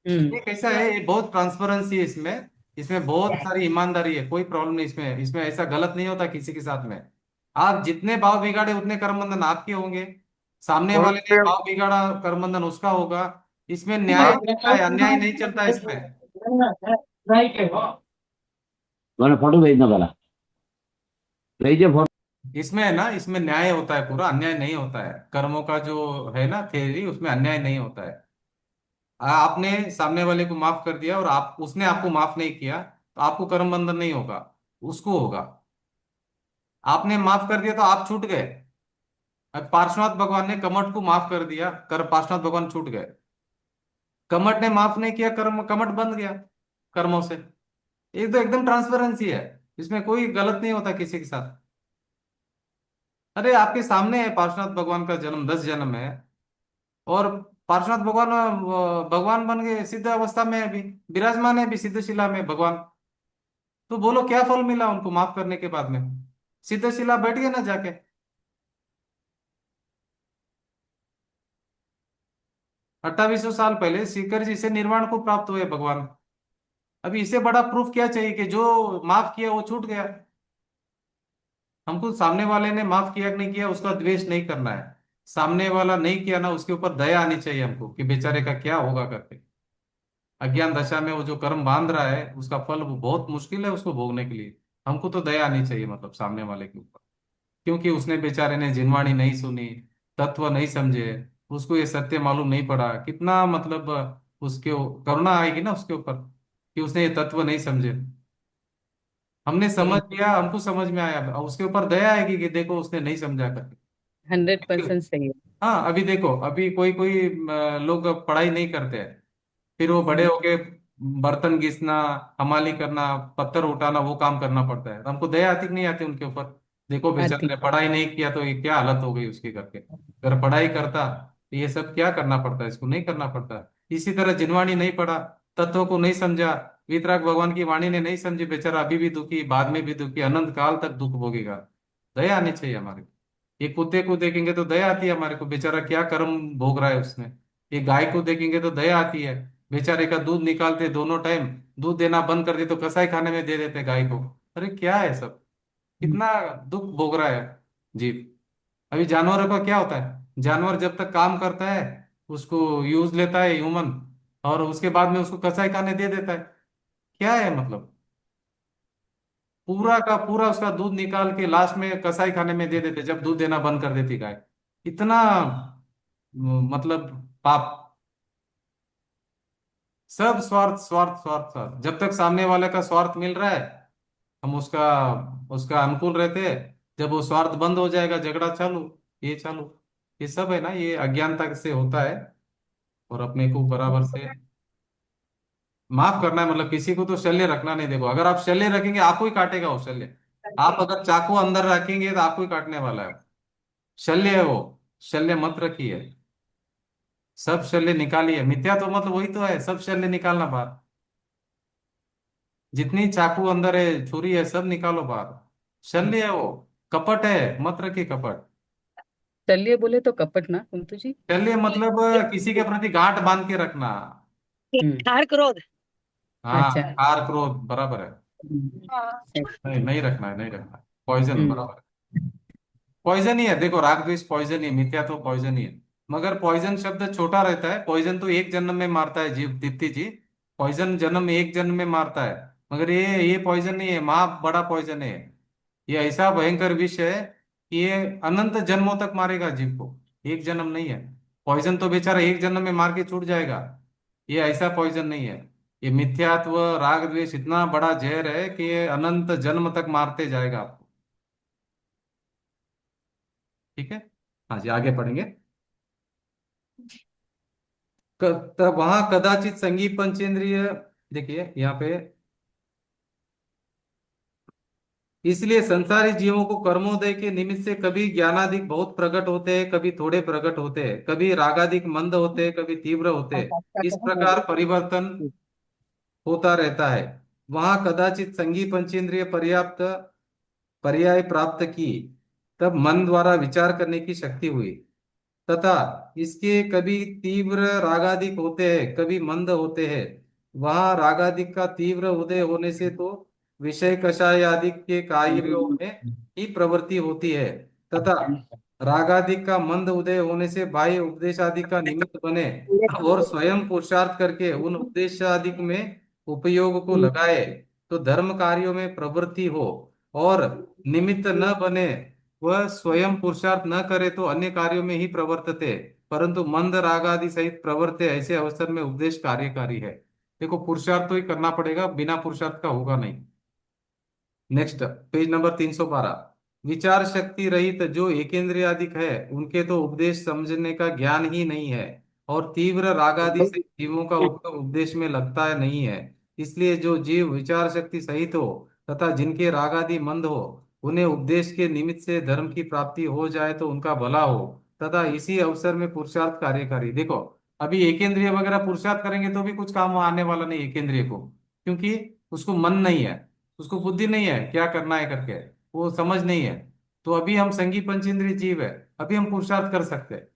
ये कैसा है, ये बहुत ट्रांसपेरेंसी है इसमें, इसमें बहुत सारी ईमानदारी है, कोई प्रॉब्लम नहीं इसमें, इसमें ऐसा गलत नहीं होता किसी के साथ में। आप जितने भाव बिगाड़े उतने कर्म बंधन आपके होंगे, सामने कौन वाले ने से भाव बिगाड़ा कर्म बंधन उसका होगा। इसमें न्याय हाँ चलता है, अन्याय नहीं चलता इसमें। मैंने फोटो भेजना पड़ा, भेजिए फोटो। इसमें है ना, इसमें न्याय होता है पूरा, अन्याय नहीं होता है, कर्मों का जो है ना थ्योरी, उसमें अन्याय नहीं होता है। आपने सामने वाले को माफ कर दिया और आप उसने आपको माफ नहीं किया, तो आपको कर्म बंधन नहीं होगा, उसको होगा। आपने माफ कर दिया तो आप छूट गए। अब पार्श्वनाथ भगवान ने कमठ को माफ कर दिया, कर पार्श्वनाथ भगवान छूट गए। कमठ ने माफ नहीं किया, कर्म कमठ बंध गया कर्मों से। एक तो एकदम ट्रांसपेरेंसी है, इसमें कोई गलत नहीं होता किसी के साथ। अरे आपके सामने है पार्श्वनाथ भगवान का जन्म, 10 जन्म है, और पार्श्वनाथ भगवान भगवान बन गए, सिद्ध अवस्था में अभी विराजमान है, अभी सिद्ध शिला में भगवान। तो बोलो क्या फल मिला उनको माफ करने के बाद में? सिद्ध शिला बैठ गए ना जाके। 2800 साल पहले सीकर जी से निर्वाण को प्राप्त हुए भगवान। अभी इससे बड़ा प्रूफ क्या चाहिए कि जो माफ किया वो छूट गया? हमको सामने वाले ने माफ किया कि नहीं किया उसका द्वेष नहीं करना है। सामने वाला नहीं किया ना, उसके ऊपर दया आनी चाहिए हमको कि बेचारे का क्या होगा करके। अज्ञान दशा में वो जो कर्म बांध रहा है उसका फल वो बहुत मुश्किल है उसको भोगने के लिए। हमको तो दया आनी चाहिए मतलब सामने वाले के ऊपर, क्योंकि उसने बेचारे ने जिनवाणी नहीं सुनी, तत्व नहीं समझे, उसको ये सत्य मालूम नहीं पड़ा। कितना मतलब उसके करुणा आएगी ना उसके ऊपर कि उसने ये तत्व नहीं समझे। हमने समझ लिया, हमको समझ में आया, अब उसके ऊपर दया आएगी कि देखो उसने नहीं समझा करके। 100% सही है। हाँ अभी देखो, अभी कोई कोई लोग पढ़ाई नहीं करते हैं, फिर वो बड़े हम्म, होके बर्तन घिसना, हमाली करना, पत्थर उठाना वो काम करना पड़ता है। तो हमको दया आती कि नहीं आती उनके ऊपर? देखो बेचारे आती। ने पढ़ाई नहीं किया तो ये क्या हालत हो गई उसकी करके। अगर पढ़ाई करता तो ये सब क्या करना पड़ता है, इसको नहीं करना पड़ता। इसी तरह जिनवाणी नहीं पढ़ा, तत्व को नहीं समझा, वीतराग भगवान की वाणी ने नहीं समझी, बेचारा अभी भी दुखी, बाद में भी दुखी, अनंत काल तक दुख भोगेगा। दया आनी चाहिए हमारे को। ये कुत्ते को देखेंगे तो दया आती है हमारे को, बेचारा क्या कर्म भोग रहा है उसने। ये गाय को देखेंगे तो दया आती है, बेचारे का दूध निकालते दोनों टाइम, दूध देना बंद कर दे तो कसाई खाने में दे देते गाय को। अरे क्या है सब, हम्म, कितना दुख भोग रहा है जीव। अभी जानवरों का क्या होता है, जानवर जब तक काम करता है उसको यूज लेता है ह्यूमन, और उसके बाद में उसको कसाई खाने दे देता है। क्या है मतलब, पूरा का पूरा उसका दूध निकाल के लास्ट में कसाई खाने में दे देते जब दूध देना बंद कर देती गाय। इतना मतलब पाप। सब स्वार्थ स्वार्थ स्वार्थ स्वार्थ, जब तक सामने वाले का स्वार्थ मिल रहा है हम उसका उसका अनुकूल रहते हैं। जब वो स्वार्थ बंद हो जाएगा झगड़ा चालू, ये चालू। ये सब है ना, ये अज्ञानता से होता है। और अपने को बराबर से माफ करना है, मतलब किसी को तो शल्य रखना नहीं। देखो अगर आप शल्य रखेंगे आपको ही काटेगा वो शल्य। आप अगर चाकू अंदर रखेंगे तो आपको ही काटने वाला है। शल्य है वो, शल्य मत रखिए। सब शल्य निकालिए, मिथ्या तो मतलब वही तो है, सब शल्य निकालना बाहर। जितनी चाकू अंदर है, छुरी है, सब निकालो बाहर। शल्य है वो, कपट है, मत रखिए कपट। चलिए बोले तो कपट ना कुंतु जी। शल्य मतलब किसी के प्रति गांठ बांध के रखना। हम्म। ठार क्रोध। हाँ, अच्छा। कार क्रोध बराबर है। नहीं, सही। नहीं रखना है, नहीं रखना है। पॉइजन हम्म। बराबर है। पॉइजन ही है, देखो राग द्वेष पॉइजन ही है, मिथ्या तो पॉइजन ही है। मगर पॉइजन शब्द छोटा रहता है, पॉइजन तो एक जन्म में मारता है जीव, दीप्ति जी। पॉइजन जन्म एक जन्म में मारता है। मगर ये पॉइजन नहीं है, महा बड़ा पॉइजन है। ये ऐसा भयंकर विष है कि ये अनंत जन्मों तक मारेगा जीव को, एक जन्म नहीं है। पॉइजन तो बेचारा एक जन्म में मार के छूट जाएगा, ये ऐसा पॉइजन नहीं है। ये मिथ्यात्व राग द्वेष इतना बड़ा जहर है कि ये अनंत जन्म तक मारते जाएगा आपको। ठीक है। हाँ जी, आगे पढ़ेंगे। तब वहां कदाचित संगीत पंचेंद्रिय, देखिए यहाँ पे, इसलिए संसारी जीवों को कर्मोदय के निमित्त से कभी ज्ञानाधिक बहुत प्रकट होते हैं, कभी थोड़े प्रकट होते हैं, कभी रागाधिक मंद होते हैं, कभी तीव्र होते हैं। इस प्रकार परिवर्तन होता रहता है। वहां कदाचित संगी पंचेंद्रिय पर्याप्त पर्याय प्राप्त की, तब मन द्वारा विचार करने की शक्ति हुई, तथा इसके कभी तीव्र रागादिक होते हैं, कभी मंद होते हैं। वहां रागादिक का तीव्र उदय होने से तो विषय कषाय आदि के कार्यों में ही प्रवृत्ति होती है, तथा रागादिक का मंद उदय होने से बाह्य उपदेश आदि का निमित्त बने और स्वयं पुरुषार्थ करके उन उपदेश आदि में उपयोग को लगाए, तो धर्म कार्यों में प्रवृत्ति हो। और निमित्त न बने, वह स्वयं पुरुषार्थ न करे तो अन्य कार्यों में ही प्रवर्तते, परंतु मंद राग आदि सहित प्रवर्ते, ऐसे अवसर में उपदेश कार्यकारी है। देखो पुरुषार्थ तो ही करना पड़ेगा, बिना पुरुषार्थ का होगा नहीं। Next, page number 312। विचार शक्ति रहित जो एकेंद्रियादिक है उनके तो उपदेश समझने का ज्ञान ही नहीं है, और तीव्र रागादि से जीवों का उपयोग उपदेश में लगता है नहीं है। इसलिए जो जीव विचार शक्ति सहित हो तथा जिनके रागादि मंद हो, उन्हें उपदेश के निमित्त से धर्म की प्राप्ति हो जाए तो उनका भला हो, तथा इसी अवसर में पुरुषार्थ कार्यकारी। देखो अभी एकेंद्रिय वगैरह पुरुषार्थ करेंगे तो भी कुछ काम आने वाला नहीं एकेंद्रिय को, क्योंकि उसको मन नहीं है, उसको बुद्धि नहीं है क्या करना है करके, वो समझ नहीं है। तो अभी हम संगी पंचेंद्रिय जीव है, अभी हम पुरुषार्थ कर सकते हैं,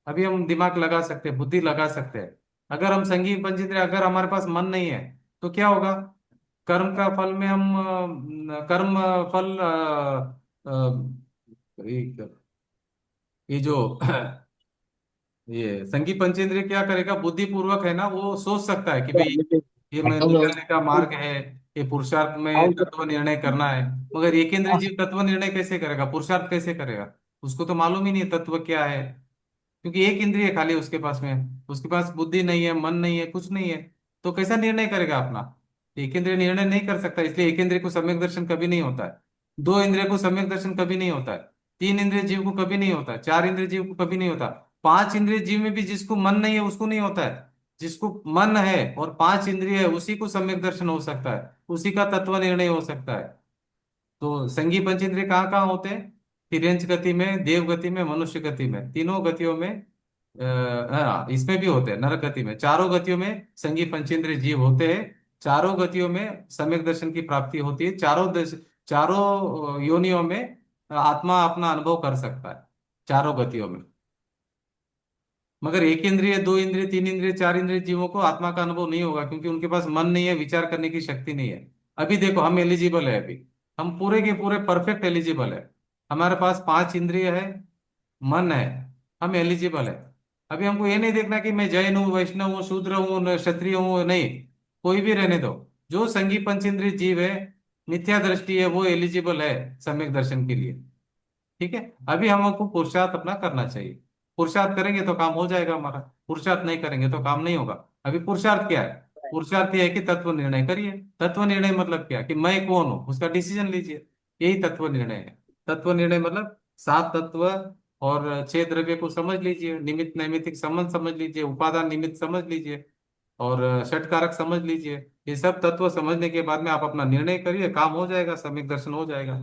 अभी हम दिमाग लगा सकते हैं, बुद्धि लगा सकते हैं। अगर हम संगी पंचेंद्रिय, अगर हमारे पास मन नहीं है तो क्या होगा? कर्म का फल में हम कर्म फल ये जो ये संगी पंचेंद्रिय क्या करेगा, बुद्धि पूर्वक है ना, वो सोच सकता है कि भाई ये मैं निकलने का मार्ग है, ये पुरुषार्थ में तत्व निर्णय करना है। मगर एक इंद्रिय जीव तत्व निर्णय कैसे करेगा, पुरुषार्थ कैसे करेगा? उसको तो मालूम ही नहीं है तत्व क्या है, क्योंकि एक इंद्रिय खाली उसके पास में, उसके पास बुद्धि नहीं है, मन नहीं है, कुछ नहीं है। तो कैसा निर्णय करेगा अपना? एक इंद्रिय निर्णय नहीं कर सकता, इसलिए एक इंद्रिय को सम्यक दर्शन कभी नहीं होता है। दो इंद्रिय को सम्यक दर्शन कभी नहीं होता है। तीन इंद्रिय जीव को कभी नहीं होता है। चार इंद्रिय जीव को कभी नहीं होता। पांच इंद्रिय जीव में भी जिसको मन नहीं है उसको नहीं होता है। जिसको मन है और पांच इंद्रिय है उसी को सम्यक दर्शन हो सकता है, उसी का तत्व निर्णय हो सकता है। तो संगी पंचेंद्रिय कहाँ कहाँ होते हैं? तिर्यंच गति में, देव गति में, मनुष्य गति में, तीनों गतियों में। हाँ, इसमें भी होते हैं नरक गति में। चारों गतियों में संगी पंचेंद्रिय जीव होते हैं। चारों गतियों में सम्यक दर्शन की प्राप्ति होती है। चारों योनियों में आत्मा अपना अनुभव कर सकता है, चारों गतियों में। मगर एक इंद्रिय, दो इंद्रिय, तीन इंद्रिय, चार इंद्रिय जीवों को आत्मा का अनुभव नहीं होगा, क्योंकि उनके पास मन नहीं है, विचार करने की शक्ति नहीं है। अभी देखो, हम एलिजिबल है, अभी हम पूरे के पूरे परफेक्ट एलिजिबल है। हमारे पास पांच इंद्रिय है, मन है, हम एलिजिबल है। अभी हमको ये नहीं देखना कि मैं जैन हूँ, वैष्णव हूँ, शूद्र हूँ, क्षत्रिय हूँ, नहीं। कोई भी रहने दो, जो संगी पंचेंद्रिय जीव है, मिथ्या दृष्टि है, वो एलिजिबल है सम्यक दर्शन के लिए। ठीक है, अभी हमको पुरुषार्थ अपना करना चाहिए। पुरुषार्थ करेंगे तो काम हो जाएगा हमारा, पुरुषार्थ नहीं करेंगे तो काम नहीं होगा। अभी पुरुषार्थ क्या है? पुरुषार्थ यह है कि तत्व निर्णय करिए। तत्व निर्णय मतलब क्या, कि मैं कौन हूं उसका डिसीजन लीजिए, यही तत्व निर्णय है। तत्व निर्णय मतलब सात तत्व और छह द्रव्य को समझ लीजिए, निमित्त नैमित्तिक संबंध समझ लीजिए, उपादान निमित्त समझ लीजिए, और षट कारक समझ लीजिए। ये सब तत्व समझने के बाद में आप अपना निर्णय करिए, काम हो जाएगा, सम्यक दर्शन हो जाएगा।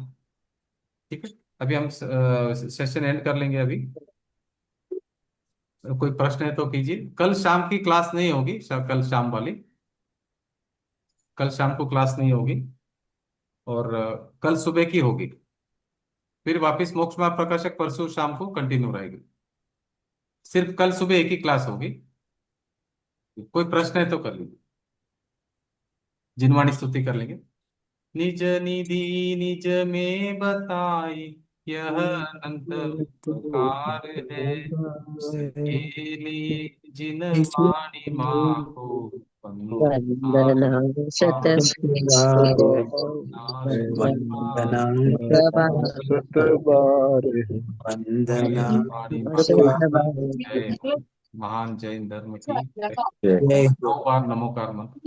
ठीक है, अभी हम सेशन एंड कर लेंगे अभी। कोई प्रश्न है तो कीजिए। कल शाम की क्लास नहीं होगी, कल शाम वाली, कल शाम को क्लास नहीं होगी, और कल सुबह की होगी। फिर वापस मोक्ष मार्ग प्रकाशक परसों शाम को कंटिन्यू रहेगी। सिर्फ कल सुबह एक ही क्लास होगी। कोई प्रश्न है तो कर लीजिए। जिनवाणी स्तुति कर लेंगे। निज निधि निज में बताई, यह अनंत उपकार है। उसके लिए जिन वाणी माको वंदना वंदना शत वंदना सत बार है। वंदना वाणी शत भगवान की जय हो। महान जैन धर्म की जय। जय 9 बार नमोकार मंत्र।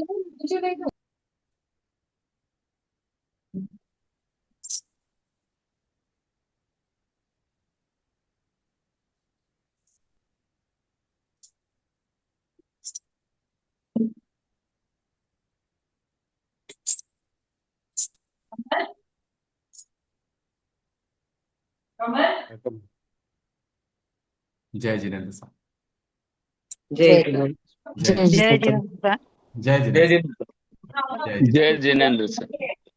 जय जिनेन्द्र साहब। जय जय जय जय जिनेन्द्र। जय जय जिनेन्द्र सर।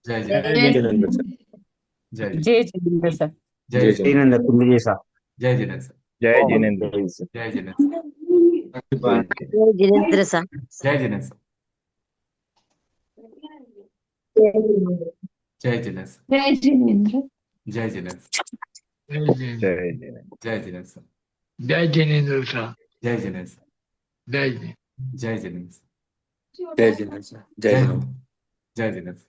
जय जय जिनेन्द्र। जय जय जय जितेंद्र सर। जय जिनेन्द्र कुंड जी साहब। जय जिनेन्द्र। जय जिनेन्द्र। जय जिनेन्द्र। जय जिनेन्द्र सा जय जिनेन्द्र। जय जिनेन्द्र। जय जितेंद्र। जय जिनेन्द्र। जय जिनेन्द्र। जय जिनेन्द्र। जय जिनेन्द्र साहब। जय जिनेन्द्र। जय जी। जय जिनेन्द्र। जय जिनेन्द्र। जय जिनेन्द्र। जय जिनेन्द्र।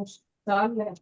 साल है